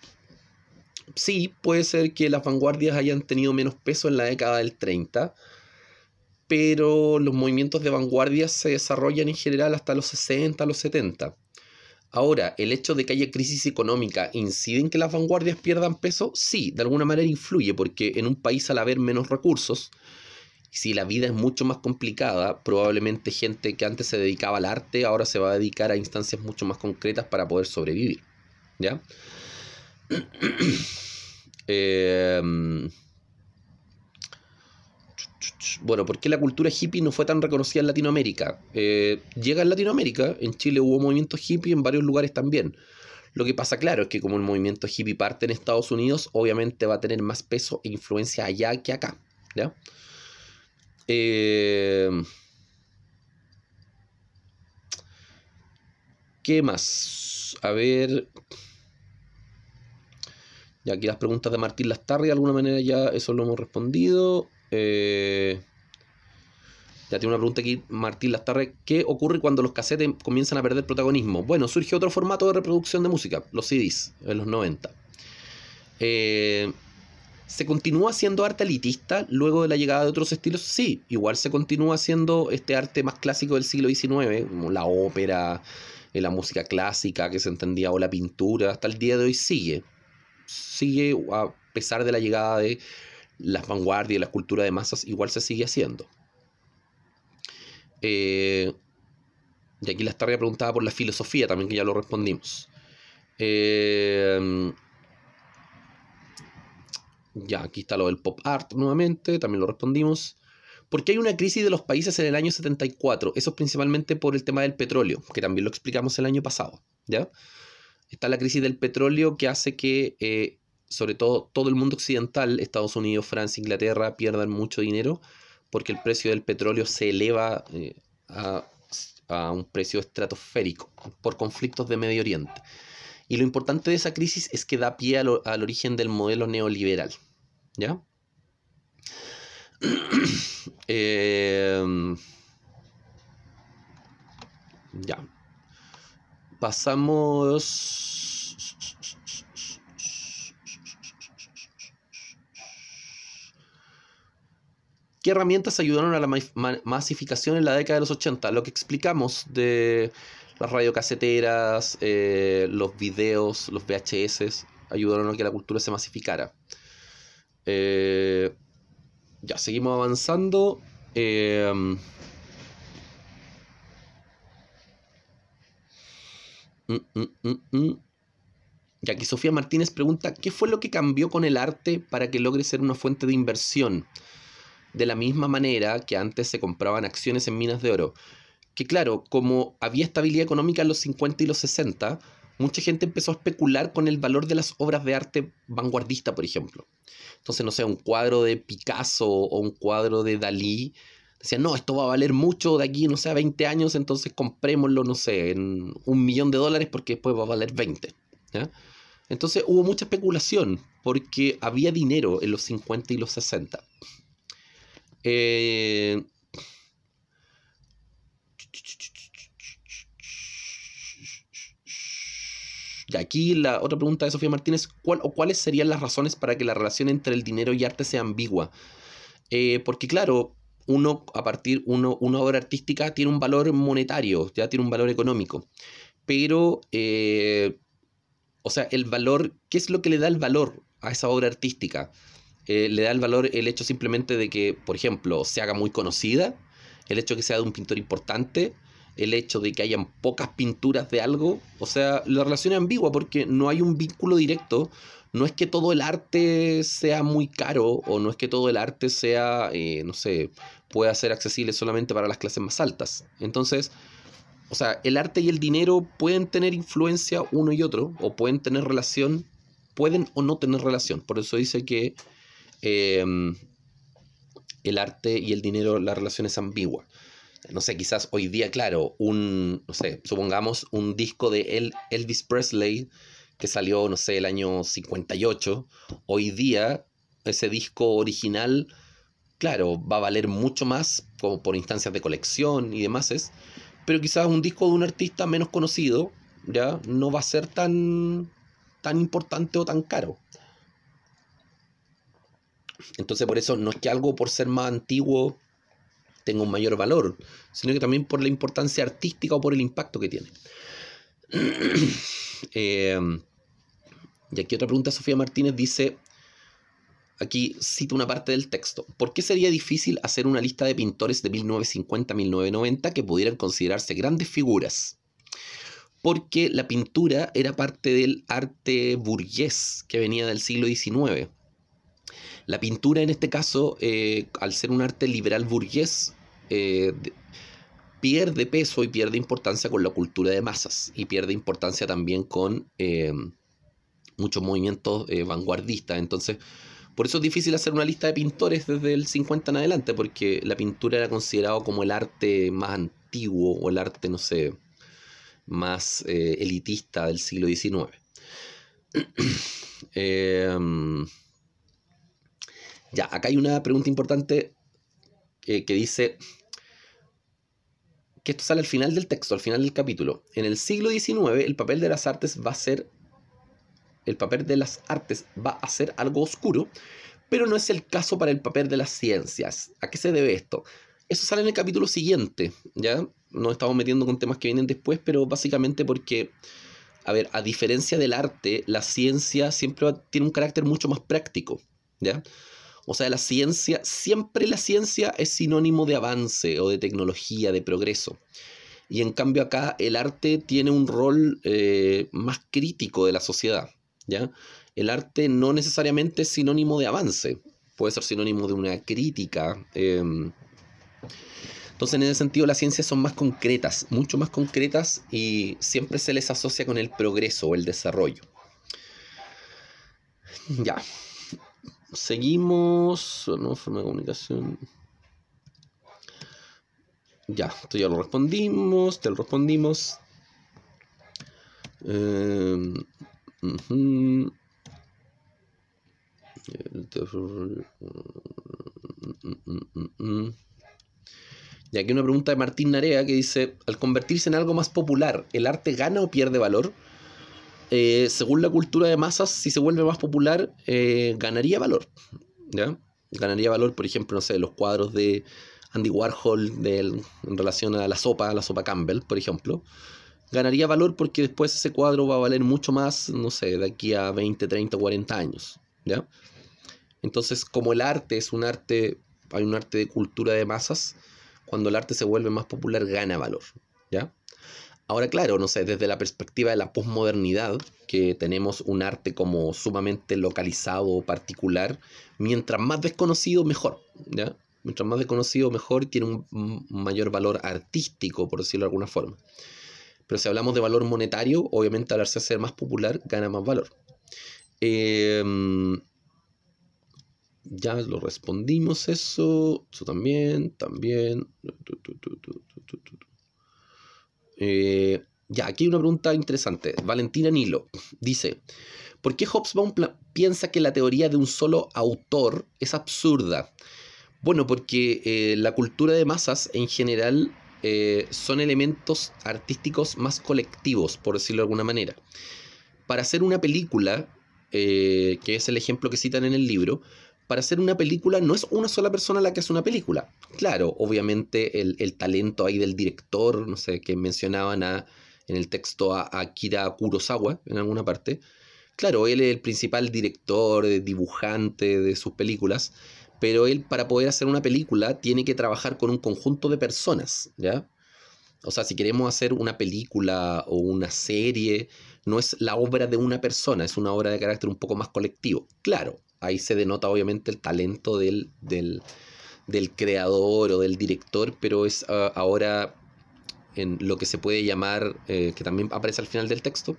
Sí, puede ser que las vanguardias hayan tenido menos peso en la década del 30, pero los movimientos de vanguardia se desarrollan en general hasta los 60, los 70. Ahora, ¿el hecho de que haya crisis económica incide en que las vanguardias pierdan peso? Sí, de alguna manera influye, porque en un país al haber menos recursos, si la vida es mucho más complicada, probablemente gente que antes se dedicaba al arte ahora se va a dedicar a instancias mucho más concretas para poder sobrevivir, ¿ya? Bueno, ¿por qué la cultura hippie no fue tan reconocida en Latinoamérica? Llega en Latinoamérica, en Chile hubo movimientos hippie, en varios lugares también. Lo que pasa, claro, es que como el movimiento hippie parte en Estados Unidos, obviamente va a tener más peso e influencia allá que acá, ¿ya? ¿Qué más? A ver. Ya aquí las preguntas de Martín Lastarria, de alguna manera ya eso lo hemos respondido. Ya tiene una pregunta aquí, Martín Lastarria. ¿Qué ocurre cuando los cassettes comienzan a perder protagonismo? Bueno, surge otro formato de reproducción de música, los CDs, en los 90. ¿Se continúa siendo arte elitista luego de la llegada de otros estilos? Sí, igual se continúa siendo este arte más clásico del siglo XIX, como la ópera, la música clásica que se entendía, o la pintura, hasta el día de hoy sigue a pesar de la llegada de las vanguardias y la cultura de masas, igual se sigue haciendo. Y aquí la Lastarria preguntaba por la filosofía también, que ya lo respondimos. Ya, aquí está lo del pop art nuevamente, también lo respondimos. ¿Por qué hay una crisis de los países en el año 74? Eso es principalmente por el tema del petróleo, que también lo explicamos el año pasado, ¿ya? Está la crisis del petróleo que hace que, sobre todo el mundo occidental, Estados Unidos, Francia, Inglaterra, pierdan mucho dinero porque el precio del petróleo se eleva a un precio estratosférico por conflictos de Medio Oriente. Y lo importante de esa crisis es que da pie al origen del modelo neoliberal, ¿ya? Ya. Pasamos. ¿Qué herramientas ayudaron a la masificación en la década de los 80? Lo que explicamos de las radiocaseteras, los videos, los VHS, ayudaron a que la cultura se masificara. Ya, seguimos avanzando. Y aquí Sofía Martínez pregunta, ¿qué fue lo que cambió con el arte para que logre ser una fuente de inversión? De la misma manera que antes se compraban acciones en minas de oro. Que claro, como había estabilidad económica en los 50 y los 60, mucha gente empezó a especular con el valor de las obras de arte vanguardista, por ejemplo. Entonces, no sé, un cuadro de Picasso o un cuadro de Dalí, decían, no, esto va a valer mucho de aquí, no sé, a 20 años, entonces comprémoslo, no sé, en $1.000.000 porque después va a valer 20. ¿Ya? Entonces hubo mucha especulación porque había dinero en los 50 y los 60. Y aquí la otra pregunta de Sofía Martínez, ¿cuáles serían las razones para que la relación entre el dinero y arte sea ambigua? Porque claro, una obra artística tiene un valor monetario, ya tiene un valor económico, pero, o sea, el valor, ¿qué es lo que le da el valor a esa obra artística? Le da el valor el hecho simplemente de que, por ejemplo, se haga muy conocida, el hecho de que sea de un pintor importante, el hecho de que hayan pocas pinturas de algo. O sea, la relación es ambigua porque no hay un vínculo directo. No es que todo el arte sea muy caro o no es que todo el arte sea, no sé, pueda ser accesible solamente para las clases más altas. Entonces, o sea, el arte y el dinero pueden tener influencia uno y otro o pueden tener relación, pueden o no tener relación. Por eso dice que el arte y el dinero, la relación es ambigua. No sé, quizás hoy día, claro, no sé, supongamos un disco de Elvis Presley que salió, no sé, el año 58. Hoy día, ese disco original, claro, va a valer mucho más como por instancias de colección y demás, pero quizás un disco de un artista menos conocido, ya, no va a ser tan importante o tan caro. Entonces por eso no es que algo por ser más antiguo tenga un mayor valor, sino que también por la importancia artística o por el impacto que tiene. Y aquí otra pregunta, Sofía Martínez dice, aquí cito una parte del texto, ¿por qué sería difícil hacer una lista de pintores de 1950 a 1990 que pudieran considerarse grandes figuras? Porque la pintura era parte del arte burgués que venía del siglo XIX. La pintura en este caso, al ser un arte liberal burgués, pierde peso y pierde importancia con la cultura de masas y pierde importancia también con muchos movimientos vanguardistas. Entonces, por eso es difícil hacer una lista de pintores desde el 50 en adelante, porque la pintura era considerado como el arte más antiguo o el arte, no sé, más elitista del siglo XIX. Ya, acá hay una pregunta importante que dice que esto sale al final del texto, al final del capítulo. En el siglo XIX el papel de las artes va a ser algo oscuro, pero no es el caso para el papel de las ciencias. ¿A qué se debe esto? Eso sale en el capítulo siguiente, ¿ya? Nos estamos metiendo con temas que vienen después, pero básicamente porque, a ver, a diferencia del arte, la ciencia siempre tiene un carácter mucho más práctico, ¿ya? O sea, siempre la ciencia es sinónimo de avance o de tecnología, de progreso. Y en cambio acá el arte tiene un rol más crítico de la sociedad, ¿ya? El arte no necesariamente es sinónimo de avance, puede ser sinónimo de una crítica. Entonces, en ese sentido, las ciencias son más concretas, mucho más concretas, y siempre se les asocia con el progreso o el desarrollo. Ya. Seguimos. No, forma de comunicación. Ya, esto ya lo respondimos. Te lo respondimos. Y aquí una pregunta de Martín Narea que dice, al convertirse en algo más popular, ¿el arte gana o pierde valor? Según la cultura de masas, si se vuelve más popular, ganaría valor, ¿ya? Ganaría valor, por ejemplo, no sé, los cuadros de Andy Warhol en relación a la sopa Campbell, por ejemplo. Ganaría valor porque después ese cuadro va a valer mucho más, no sé, de aquí a 20, 30, 40 años, ¿ya? Entonces, como el arte es un arte, hay un arte de cultura de masas, cuando el arte se vuelve más popular, gana valor, ¿ya? Ahora, claro, no sé, desde la perspectiva de la posmodernidad, que tenemos un arte como sumamente localizado, particular, mientras más desconocido, mejor, ¿ya? Mientras más desconocido, mejor, tiene un mayor valor artístico, por decirlo de alguna forma. Pero si hablamos de valor monetario, obviamente al hacerse más popular, gana más valor. Ya lo respondimos eso también. Ya, aquí hay una pregunta interesante. Valentina Nilo dice, ¿por qué Hobsbawm piensa que la teoría de un solo autor es absurda? Bueno, porque la cultura de masas en general son elementos artísticos más colectivos, por decirlo de alguna manera. Para hacer una película, que es el ejemplo que citan en el libro, para hacer una película no es una sola persona la que hace una película. Claro, obviamente el talento ahí del director, no sé, que mencionaban en el texto a Akira Kurosawa en alguna parte. Claro, él es el principal director, dibujante de sus películas, pero él para poder hacer una película tiene que trabajar con un conjunto de personas, ¿ya? O sea, si queremos hacer una película o una serie, no es la obra de una persona, es una obra de carácter un poco más colectivo. Claro, ahí se denota obviamente el talento del creador o del director, pero es ahora en lo que se puede llamar, que también aparece al final del texto,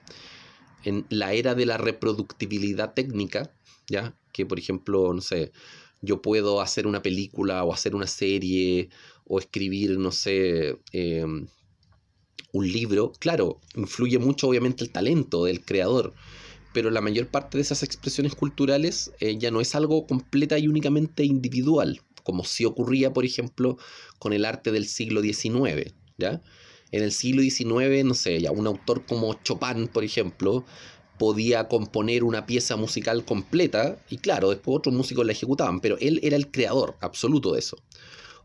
en la era de la reproductibilidad técnica, ¿ya? Que por ejemplo, no sé, yo puedo hacer una película o hacer una serie o escribir, no sé, un libro. Claro, influye mucho obviamente el talento del creador, pero la mayor parte de esas expresiones culturales ya no es algo completa y únicamente individual, como sí ocurría, por ejemplo, con el arte del siglo XIX, ¿ya? En el siglo XIX, no sé, ya un autor como Chopin, por ejemplo, podía componer una pieza musical completa y claro, después otros músicos la ejecutaban, pero él era el creador absoluto de eso.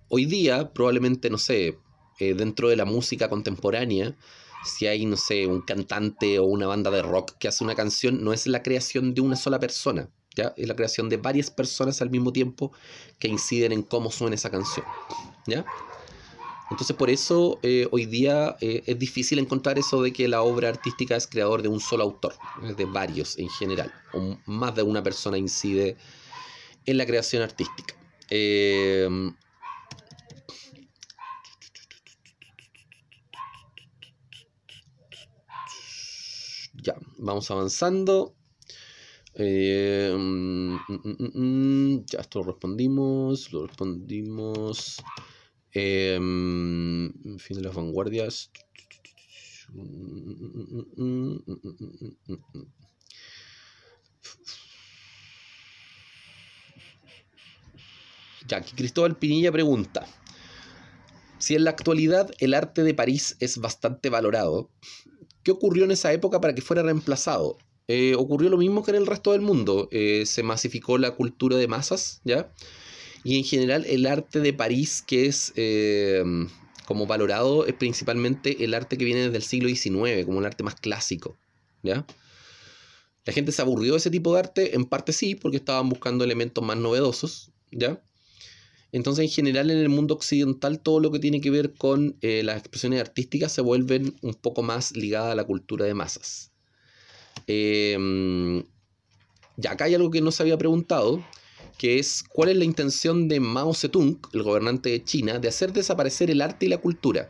Hoy día, probablemente, no sé, dentro de la música contemporánea, si hay, no sé, un cantante o una banda de rock que hace una canción, no es la creación de una sola persona, ¿ya? Es la creación de varias personas al mismo tiempo que inciden en cómo suena esa canción, ¿ya? Entonces, por eso hoy día es difícil encontrar eso de que la obra artística es creador de un solo autor, es de varios en general, o más de una persona incide en la creación artística. Ya, vamos avanzando. Ya, esto lo respondimos. Fin de las vanguardias. Ya, aquí Cristóbal Pinilla pregunta: si en la actualidad el arte de París es bastante valorado, ¿qué ocurrió en esa época para que fuera reemplazado? Ocurrió lo mismo que en el resto del mundo. Se masificó la cultura de masas, ¿ya? Y en general el arte de París, que es como valorado, es principalmente el arte que viene desde el siglo XIX, como el arte más clásico, ¿ya? La gente se aburrió de ese tipo de arte, en parte sí, porque estaban buscando elementos más novedosos, ¿ya? Entonces, en general, en el mundo occidental, todo lo que tiene que ver con las expresiones artísticas se vuelven un poco más ligadas a la cultura de masas. Ya acá hay algo que no se había preguntado, que es cuál es la intención de Mao Zedong, el gobernante de China, de hacer desaparecer el arte y la cultura.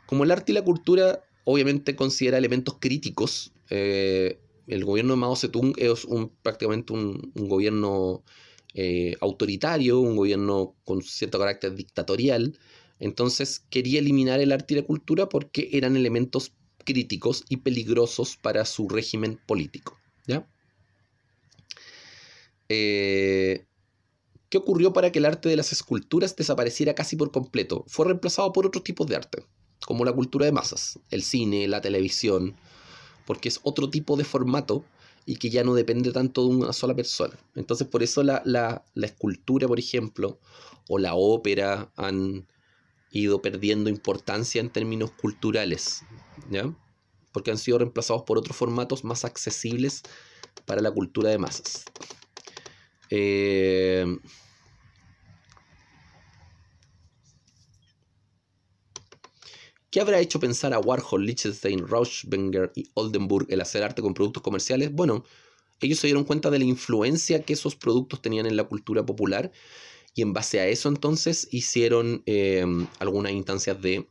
Como el arte y la cultura obviamente considera elementos críticos, el gobierno de Mao Zedong es prácticamente un gobierno autoritario, un gobierno con cierto carácter dictatorial. Entonces quería eliminar el arte y la cultura porque eran elementos críticos y peligrosos para su régimen político, ¿ya? ¿Qué ocurrió para que el arte de las esculturas desapareciera casi por completo? Fue reemplazado por otros tipos de arte, como la cultura de masas, el cine, la televisión, porque es otro tipo de formato y que ya no depende tanto de una sola persona. Entonces, por eso la escultura, por ejemplo, o la ópera han ido perdiendo importancia en términos culturales, ¿ya? Porque han sido reemplazados por otros formatos más accesibles para la cultura de masas. ¿Qué habrá hecho pensar a Warhol, Lichtenstein, Rauschenberger y Oldenburg el hacer arte con productos comerciales? Bueno, ellos se dieron cuenta de la influencia que esos productos tenían en la cultura popular y en base a eso entonces hicieron algunas instancias de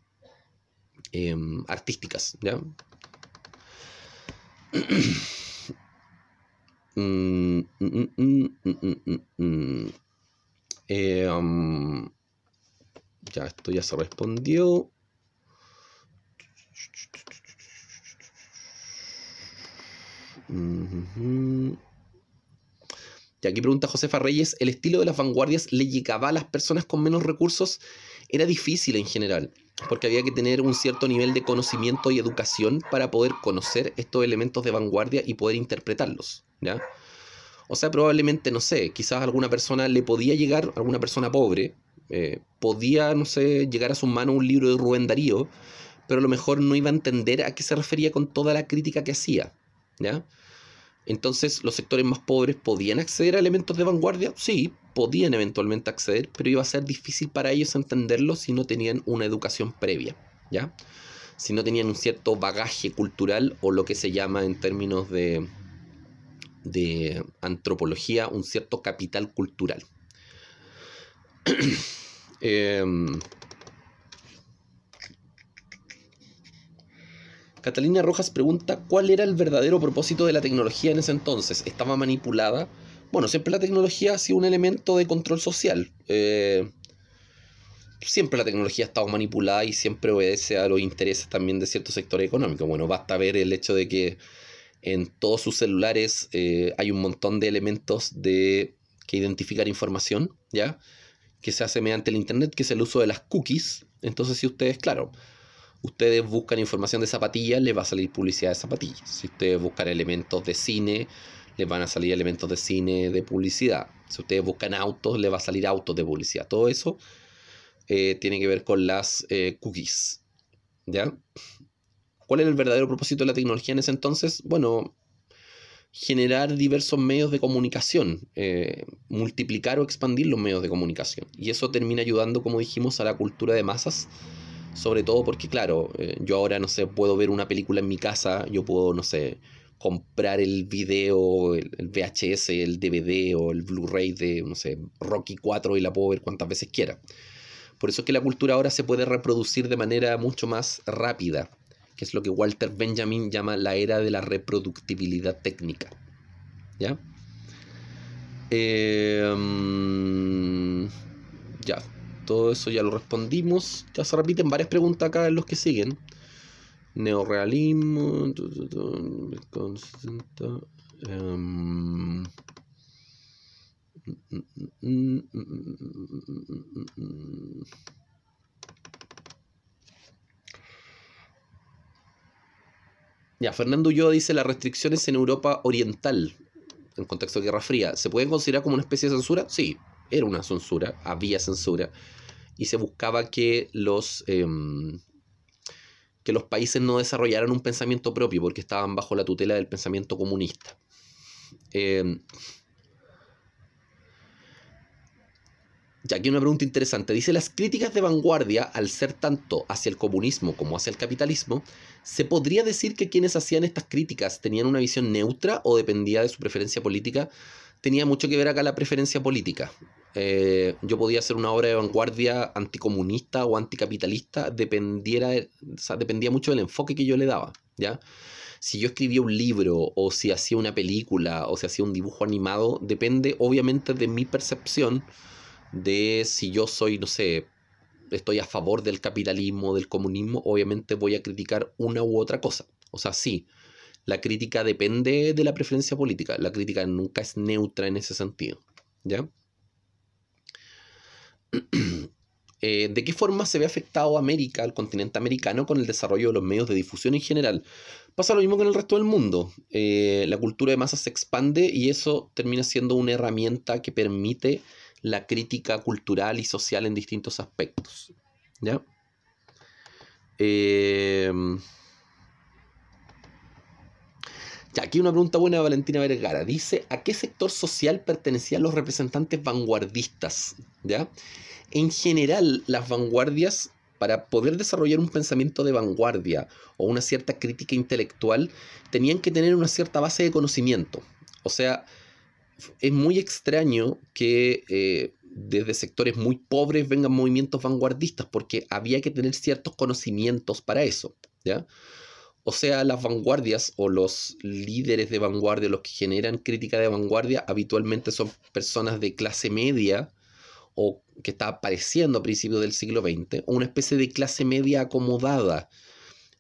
artísticas, ¿ya? Ya, esto ya se respondió. Y aquí pregunta Josefa Reyes, ¿el estilo de las vanguardias le llegaba a las personas con menos recursos? Era difícil en general, porque había que tener un cierto nivel de conocimiento y educación para poder conocer estos elementos de vanguardia y poder interpretarlos, ¿ya? O sea, probablemente, no sé, quizás a alguna persona le podía llegar, alguna persona pobre, podía, no sé, llegar a sus manos un libro de Rubén Darío, pero a lo mejor no iba a entender a qué se refería con toda la crítica que hacía, ¿ya? Entonces, ¿los sectores más pobres podían acceder a elementos de vanguardia? Sí, podían eventualmente acceder, pero iba a ser difícil para ellos entenderlo si no tenían una educación previa, ¿ya? Si no tenían un cierto bagaje cultural o lo que se llama en términos de antropología, un cierto capital cultural. Catalina Rojas pregunta, ¿cuál era el verdadero propósito de la tecnología en ese entonces? ¿Estaba manipulada? Bueno, siempre la tecnología ha sido un elemento de control social. Siempre la tecnología ha estado manipulada y siempre obedece a los intereses también de ciertos sectores económicos. Bueno, basta ver el hecho de que en todos sus celulares hay un montón de elementos que identifican información, ¿ya? Que se hace mediante el internet, que es el uso de las cookies. Entonces, si ustedes, claro, ustedes buscan información de zapatillas, les va a salir publicidad de zapatillas. Si ustedes buscan elementos de cine, les van a salir elementos de cine de publicidad. Si ustedes buscan autos, les va a salir autos de publicidad. Todo eso tiene que ver con las cookies, ¿ya? ¿Cuál era el verdadero propósito de la tecnología en ese entonces? Bueno, generar diversos medios de comunicación, multiplicar o expandir los medios de comunicación. Y eso termina ayudando, como dijimos, a la cultura de masas, sobre todo porque, claro, yo ahora, no sé, puedo ver una película en mi casa, yo puedo, no sé, comprar el video, el VHS, el DVD o el Blu-ray de, no sé, Rocky 4 y la puedo ver cuantas veces quiera. Por eso es que la cultura ahora se puede reproducir de manera mucho más rápida, que es lo que Walter Benjamin llama la era de la reproductibilidad técnica, ¿ya? Ya, todo eso ya lo respondimos. Ya se repiten varias preguntas acá en los que siguen. Neorrealismo. Ya, Fernando Ulloa dice, las restricciones en Europa Oriental, en contexto de Guerra Fría, ¿se pueden considerar como una especie de censura? Sí, era una censura, había censura, y se buscaba que los países no desarrollaran un pensamiento propio, porque estaban bajo la tutela del pensamiento comunista. Ya aquí una pregunta interesante. Dice, las críticas de vanguardia, al ser tanto hacia el comunismo como hacia el capitalismo, ¿se podría decir que quienes hacían estas críticas tenían una visión neutra o dependía de su preferencia política? Tenía mucho que ver acá la preferencia política. Yo podía hacer una obra de vanguardia anticomunista o anticapitalista, dependía mucho del enfoque que yo le daba, ¿ya? Si yo escribía un libro, o si hacía una película, o si hacía un dibujo animado, depende obviamente de mi percepción de si yo soy, no sé, estoy a favor del capitalismo, del comunismo, obviamente voy a criticar una u otra cosa. O sea, sí, la crítica depende de la preferencia política, la crítica nunca es neutra en ese sentido, ¿ya? ¿De qué forma se ve afectado América, el continente americano, con el desarrollo de los medios de difusión en general? Pasa lo mismo que en el resto del mundo. La cultura de masas se expande y eso termina siendo una herramienta que permite la crítica cultural y social en distintos aspectos, ¿ya? Ya, aquí una pregunta buena de Valentina Vergara. Dice, ¿a qué sector social pertenecían los representantes vanguardistas? ¿Ya? En general, las vanguardias para poder desarrollar un pensamiento de vanguardia o una cierta crítica intelectual, tenían que tener una cierta base de conocimiento. O sea, es muy extraño que desde sectores muy pobres vengan movimientos vanguardistas, porque había que tener ciertos conocimientos para eso, ¿ya? O sea, las vanguardias o los líderes de vanguardia, los que generan crítica de vanguardia, habitualmente son personas de clase media o que está apareciendo a principios del siglo XX, o una especie de clase media acomodada.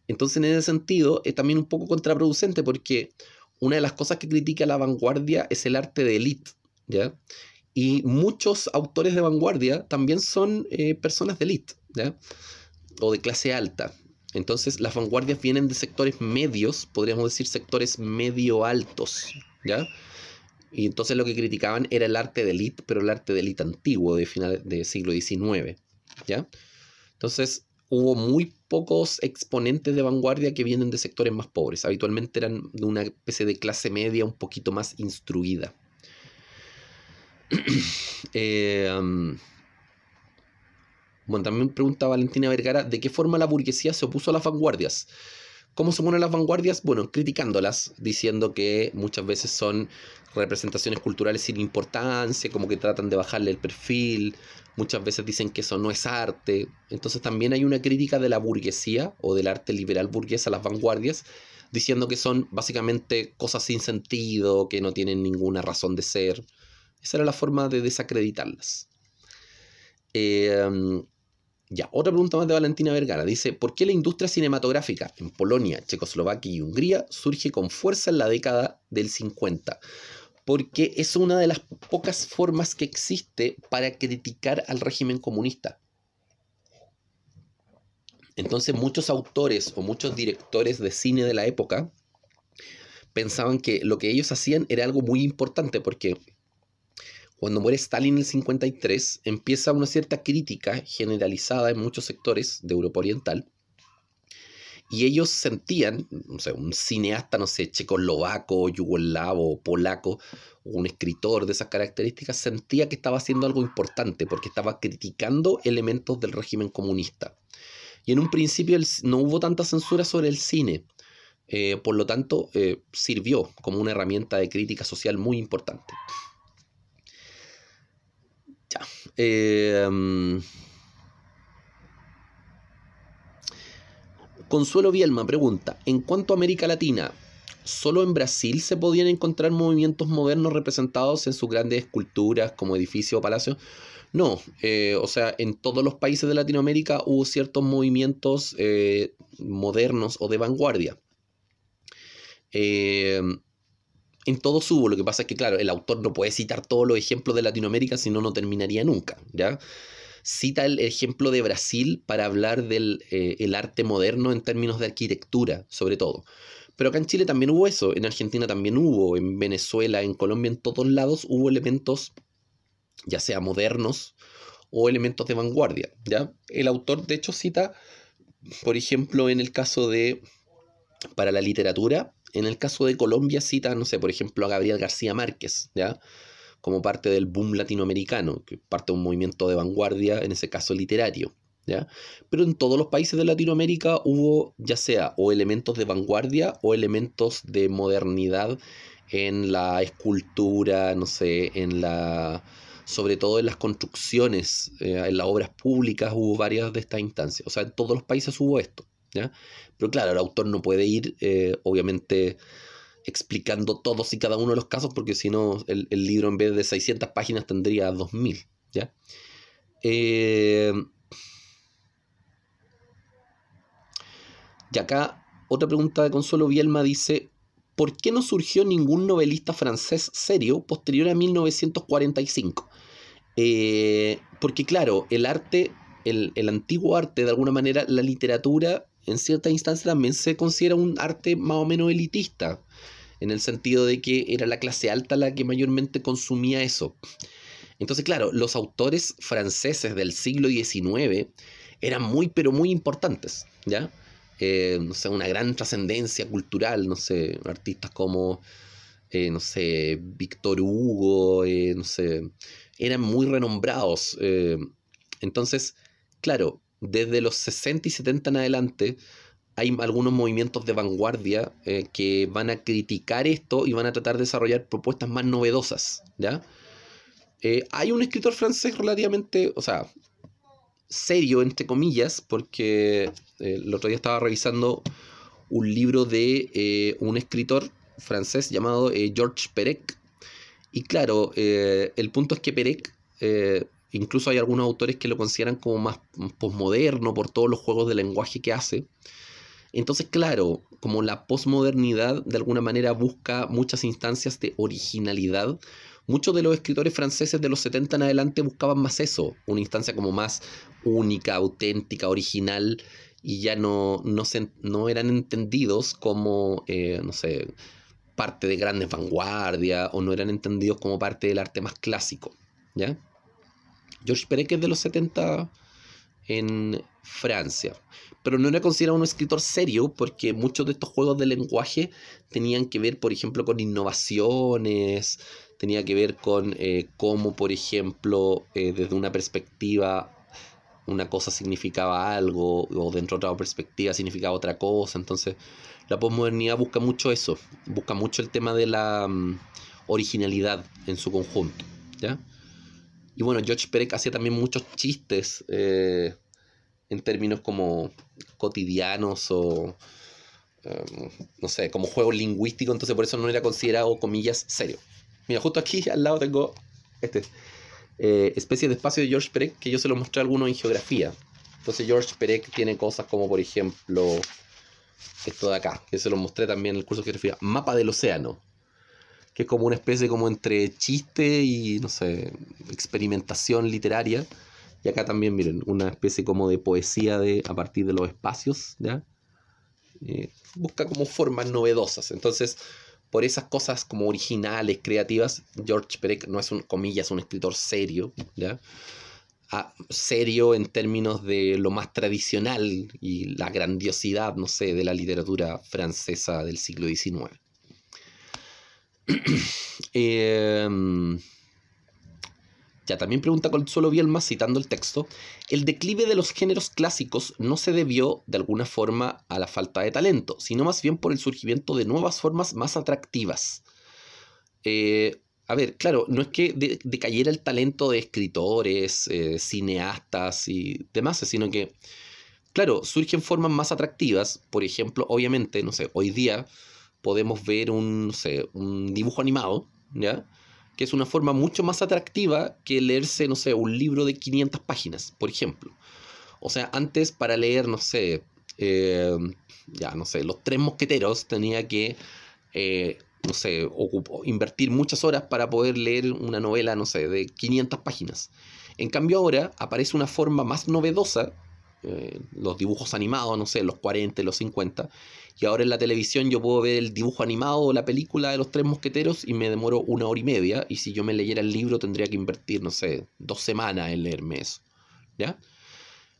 Entonces, en ese sentido, es también un poco contraproducente, porque una de las cosas que critica la vanguardia es el arte de élite, ¿ya? Y muchos autores de vanguardia también son personas de élite, ¿ya? O de clase alta. Entonces, las vanguardias vienen de sectores medios, podríamos decir sectores medio altos, ¿ya? Y entonces lo que criticaban era el arte de élite, pero el arte de élite antiguo, de final del siglo XIX, ¿ya? Entonces, hubo muy pocos exponentes de vanguardia que vienen de sectores más pobres. Habitualmente eran de una especie de clase media un poquito más instruida. Bueno, también pregunta Valentina Vergara, ¿de qué forma la burguesía se opuso a las vanguardias? ¿Cómo se oponen a las vanguardias? Bueno, criticándolas, diciendo que muchas veces son representaciones culturales sin importancia, como que tratan de bajarle el perfil, muchas veces dicen que eso no es arte. Entonces también hay una crítica de la burguesía o del arte liberal burgués a las vanguardias, diciendo que son básicamente cosas sin sentido, que no tienen ninguna razón de ser. Esa era la forma de desacreditarlas. Ya, otra pregunta más de Valentina Vergara. Dice, ¿por qué la industria cinematográfica en Polonia, Checoslovaquia y Hungría surge con fuerza en la década del 50? Porque es una de las pocas formas que existe para criticar al régimen comunista. Entonces muchos autores o muchos directores de cine de la época pensaban que lo que ellos hacían era algo muy importante, porque cuando muere Stalin en el 53, empieza una cierta crítica generalizada en muchos sectores de Europa Oriental, y ellos sentían, no sé, un cineasta, no sé, checoslovaco, yugoslavo, polaco, un escritor de esas características, sentía que estaba haciendo algo importante, porque estaba criticando elementos del régimen comunista. Y en un principio no hubo tanta censura sobre el cine, por lo tanto, sirvió como una herramienta de crítica social muy importante. Ya. Consuelo Bielma pregunta, en cuanto a América Latina, ¿solo en Brasil se podían encontrar movimientos modernos representados en sus grandes esculturas como edificios o palacios? No, o sea, en todos los países de Latinoamérica hubo ciertos movimientos modernos o de vanguardia. En todos hubo, lo que pasa es que, claro, el autor no puede citar todos los ejemplos de Latinoamérica, si no, no terminaría nunca, ¿ya? Cita el ejemplo de Brasil para hablar del el arte moderno en términos de arquitectura, sobre todo. Pero acá en Chile también hubo eso, en Argentina también hubo, en Venezuela, en Colombia, en todos lados hubo elementos, ya sea modernos o elementos de vanguardia, ¿ya? El autor, de hecho, cita, por ejemplo, en el caso de, para la literatura, en el caso de Colombia cita, no sé, por ejemplo, a Gabriel García Márquez, ¿ya? Como parte del boom latinoamericano, que parte de un movimiento de vanguardia, en ese caso literario, ¿ya? Pero en todos los países de Latinoamérica hubo, ya sea, o elementos de vanguardia o elementos de modernidad en la escultura, no sé, sobre todo en las construcciones, en las obras públicas hubo varias de estas instancias. O sea, en todos los países hubo esto, ¿ya? Pero claro, el autor no puede ir, obviamente, explicando todos y cada uno de los casos, porque si no, el libro en vez de 600 páginas tendría 2000, ¿ya? Y acá, otra pregunta de Consuelo Bielma dice, ¿por qué no surgió ningún novelista francés serio posterior a 1945? Porque claro, el arte, el antiguo arte, de alguna manera, la literatura, en cierta instancia también se considera un arte más o menos elitista, en el sentido de que era la clase alta la que mayormente consumía eso. Entonces, claro, los autores franceses del siglo XIX eran muy, pero muy importantes, ¿ya? No sé, una gran trascendencia cultural, no sé, artistas como, no sé, Víctor Hugo, no sé, eran muy renombrados. Entonces, claro, desde los 60 y 70 en adelante, hay algunos movimientos de vanguardia que van a criticar esto y van a tratar de desarrollar propuestas más novedosas, ¿ya? Hay un escritor francés relativamente, o sea, serio, entre comillas, porque el otro día estaba revisando un libro de un escritor francés llamado Georges Perec. Y claro, el punto es que Perec, incluso hay algunos autores que lo consideran como más posmoderno por todos los juegos de lenguaje que hace. Entonces, claro, como la posmodernidad de alguna manera busca muchas instancias de originalidad, muchos de los escritores franceses de los 70 en adelante buscaban más eso, una instancia como más única, auténtica, original, y ya no eran entendidos como, no sé, parte de grandes vanguardias, o no eran entendidos como parte del arte más clásico, ¿ya? Georges Perec es de los 70 en Francia, pero no era considerado un escritor serio porque muchos de estos juegos de lenguaje tenían que ver, por ejemplo, con innovaciones, tenía que ver con cómo, por ejemplo, desde una perspectiva una cosa significaba algo, o dentro de otra perspectiva significaba otra cosa. Entonces la posmodernidad busca mucho eso, busca mucho el tema de la originalidad en su conjunto, ¿ya? Y bueno, Georges Perec hacía también muchos chistes en términos como cotidianos o, no sé, como juegos lingüísticos, entonces por eso no era considerado, comillas, serio. Mira, justo aquí al lado tengo especie de espacio de Georges Perec que yo se lo mostré a algunos en geografía. Entonces Georges Perec tiene cosas como, por ejemplo, esto de acá, que se lo mostré también en el curso de geografía, mapa del océano, que es como una especie como entre chiste y, no sé, experimentación literaria. Y acá también, miren, una especie como de poesía a partir de los espacios, ¿ya? Busca como formas novedosas. Entonces, por esas cosas como originales, creativas, Georges Perec no es comillas, un escritor serio, ¿ya? Serio en términos de lo más tradicional y la grandiosidad, no sé, de la literatura francesa del siglo XIX. Ya, también pregunta Consuelo Bielma, citando el texto: el declive de los géneros clásicos no se debió, de alguna forma, a la falta de talento, sino más bien por el surgimiento de nuevas formas más atractivas. A ver, claro, no es que decayera el talento de escritores, cineastas y demás, sino que, claro, surgen formas más atractivas. Por ejemplo, obviamente, no sé, hoy día podemos ver no sé, un dibujo animado, ¿ya? Que es una forma mucho más atractiva que leerse, no sé, un libro de 500 páginas, por ejemplo. O sea, antes para leer, no sé, ya, no sé, Los Tres Mosqueteros tenía que, no sé, invertir muchas horas para poder leer una novela, no sé, de 500 páginas. En cambio ahora aparece una forma más novedosa, los dibujos animados, no sé, los 40, los 50, y ahora en la televisión yo puedo ver el dibujo animado o la película de Los Tres Mosqueteros y me demoro 1 hora y media, y si yo me leyera el libro tendría que invertir, no sé, 2 semanas en leerme eso, ¿ya?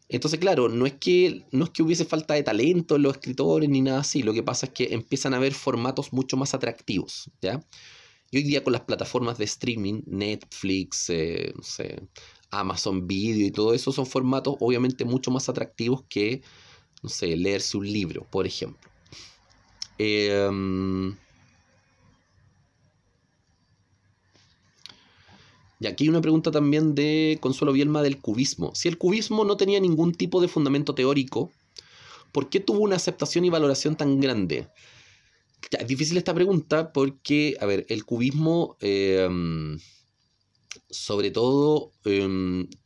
Entonces, claro, no es que hubiese falta de talento en los escritores ni nada así, lo que pasa es que empiezan a haber formatos mucho más atractivos, ¿ya? Y hoy día con las plataformas de streaming, Netflix, no sé, Amazon Video y todo eso, son formatos obviamente mucho más atractivos que, no sé, leerse un libro, por ejemplo. Y aquí hay una pregunta también de Consuelo Bielma del cubismo. Si el cubismo no tenía ningún tipo de fundamento teórico, ¿por qué tuvo una aceptación y valoración tan grande? Ya, es difícil esta pregunta porque, a ver, el cubismo sobre todo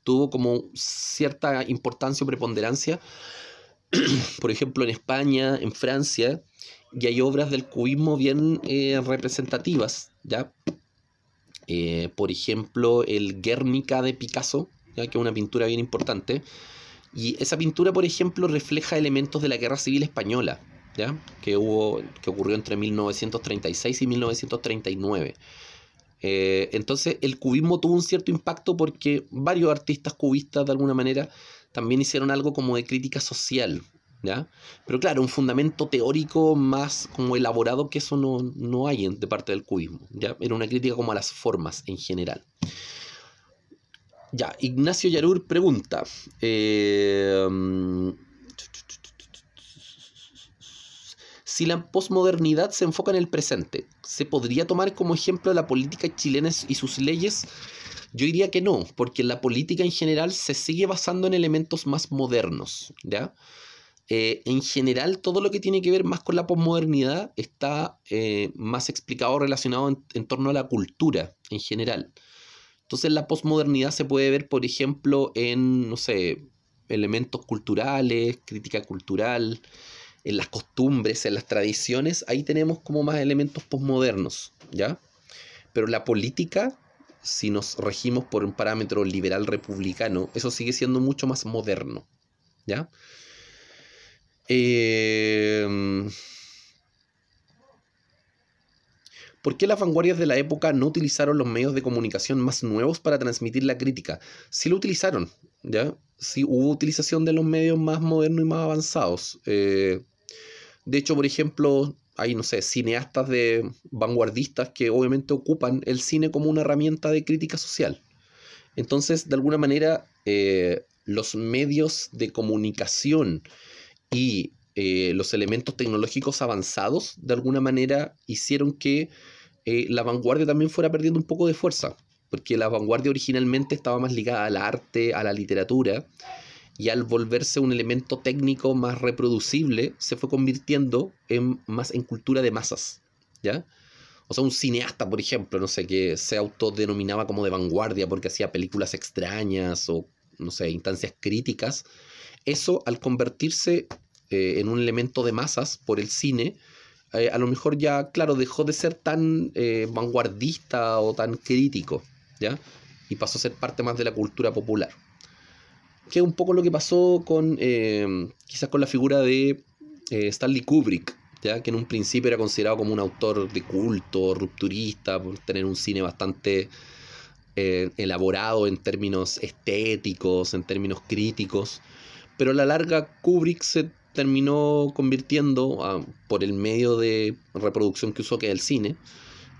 tuvo como cierta importancia o preponderancia, por ejemplo, en España, en Francia, y hay obras del cubismo bien representativas, ¿ya? Por ejemplo, el Guernica de Picasso, ¿ya? Que es una pintura bien importante, y esa pintura, por ejemplo, refleja elementos de la Guerra Civil Española, ¿ya? Que ocurrió entre 1936 y 1939. Entonces el cubismo tuvo un cierto impacto porque varios artistas cubistas de alguna manera también hicieron algo como de crítica social, ¿ya? Pero claro, un fundamento teórico más como elaborado que eso no hay de parte del cubismo, ¿ya? Era una crítica como a las formas en general. Ya, Ignacio Yarur pregunta. Si la posmodernidad se enfoca en el presente, ¿se podría tomar como ejemplo la política chilena y sus leyes? Yo diría que no, porque la política en general se sigue basando en elementos más modernos, ¿ya? En general, todo lo que tiene que ver más con la posmodernidad está más explicado relacionado en torno a la cultura en general. Entonces, la posmodernidad se puede ver, por ejemplo, en, no sé, elementos culturales, crítica cultural, en las costumbres, en las tradiciones. Ahí tenemos como más elementos posmodernos, ¿ya? Pero la política, si nos regimos por un parámetro liberal republicano, eso sigue siendo mucho más moderno, ¿ya? ¿Por qué las vanguardias de la época no utilizaron los medios de comunicación más nuevos para transmitir la crítica? Sí lo utilizaron, ¿ya? Sí hubo utilización de los medios más modernos y más avanzados. De hecho, por ejemplo, hay, no sé, cineastas vanguardistas que obviamente ocupan el cine como una herramienta de crítica social. Entonces, de alguna manera, los medios de comunicación y los elementos tecnológicos avanzados, de alguna manera, hicieron que la vanguardia también fuera perdiendo un poco de fuerza, porque la vanguardia originalmente estaba más ligada al arte, a la literatura, y al volverse un elemento técnico más reproducible, se fue convirtiendo más en cultura de masas, ¿ya? O sea, un cineasta, por ejemplo, no sé, que se autodenominaba como de vanguardia porque hacía películas extrañas o, no sé, instancias críticas, eso al convertirse en un elemento de masas por el cine, a lo mejor ya, claro, dejó de ser tan vanguardista o tan crítico, ¿ya? Y pasó a ser parte más de la cultura popular. Que es un poco lo que pasó con, quizás con la figura de Stanley Kubrick, ¿ya? Que en un principio era considerado como un autor de culto, rupturista, por tener un cine bastante elaborado en términos estéticos, en términos críticos, pero a la larga Kubrick se terminó convirtiendo, por el medio de reproducción que usó, que es el cine,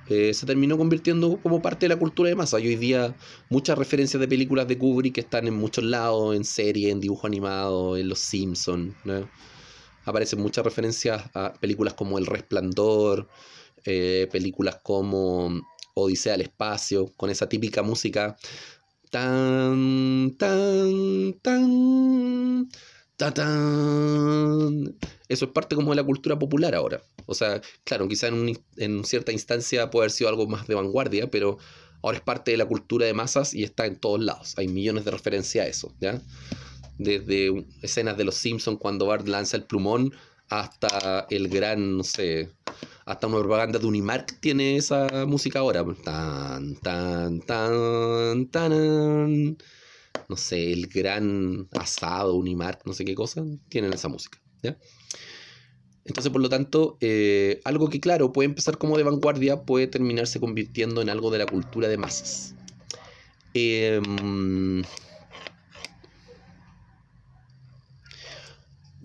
se terminó convirtiendo como parte de la cultura de masa. Y hoy día muchas referencias de películas de Kubrick están en muchos lados, en series, en dibujo animado, en Los Simpsons, ¿no? Aparecen muchas referencias a películas como El Resplandor, películas como Odisea al Espacio, con esa típica música tan, tan, tan, ta, tan. Eso es parte como de la cultura popular ahora. O sea, claro, quizá en cierta instancia puede haber sido algo más de vanguardia, pero ahora es parte de la cultura de masas y está en todos lados. Hay millones de referencias a eso, ¿ya? Desde escenas de Los Simpsons cuando Bart lanza el plumón hasta el gran, no sé, hasta una propaganda de Unimark tiene esa música ahora. Tan, tan, tan, tan. No sé, el gran asado, Unimark, no sé qué cosa, tienen esa música, ¿ya? Entonces, por lo tanto, algo que, claro, puede empezar como de vanguardia, puede terminarse convirtiendo en algo de la cultura de masas.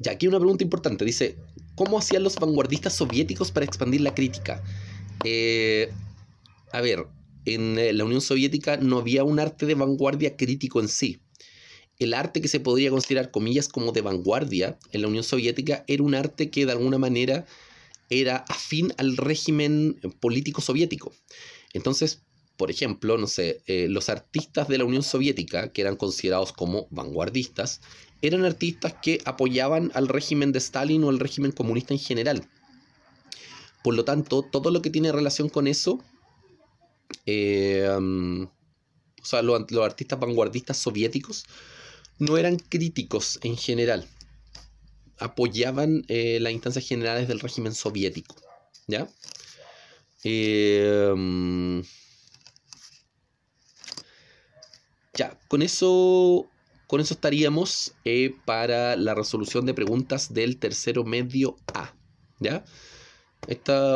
Ya, aquí hay una pregunta importante. Dice, ¿cómo hacían los vanguardistas soviéticos para expandir la crítica? A ver, en la Unión Soviética no había un arte de vanguardia crítico en sí. El arte que se podría considerar, comillas, como de vanguardia en la Unión Soviética era un arte que de alguna manera era afín al régimen político soviético. Entonces, por ejemplo, no sé, los artistas de la Unión Soviética, que eran considerados como vanguardistas, eran artistas que apoyaban al régimen de Stalin o al régimen comunista en general. Por lo tanto, todo lo que tiene relación con eso, o sea, los artistas vanguardistas soviéticos no eran críticos en general, apoyaban las instancias generales del régimen soviético, ¿ya? Ya, con eso estaríamos para la resolución de preguntas del tercero medio A, ¿ya?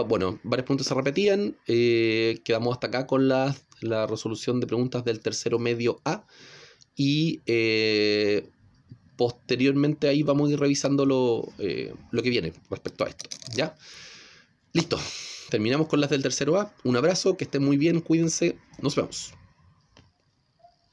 Bueno, varias preguntas se repetían, quedamos hasta acá con la resolución de preguntas del tercero medio A y posteriormente ahí vamos a ir revisando lo que viene respecto a esto, ¿ya? Listo, terminamos con las del tercero A, un abrazo, que estén muy bien, cuídense, nos vemos.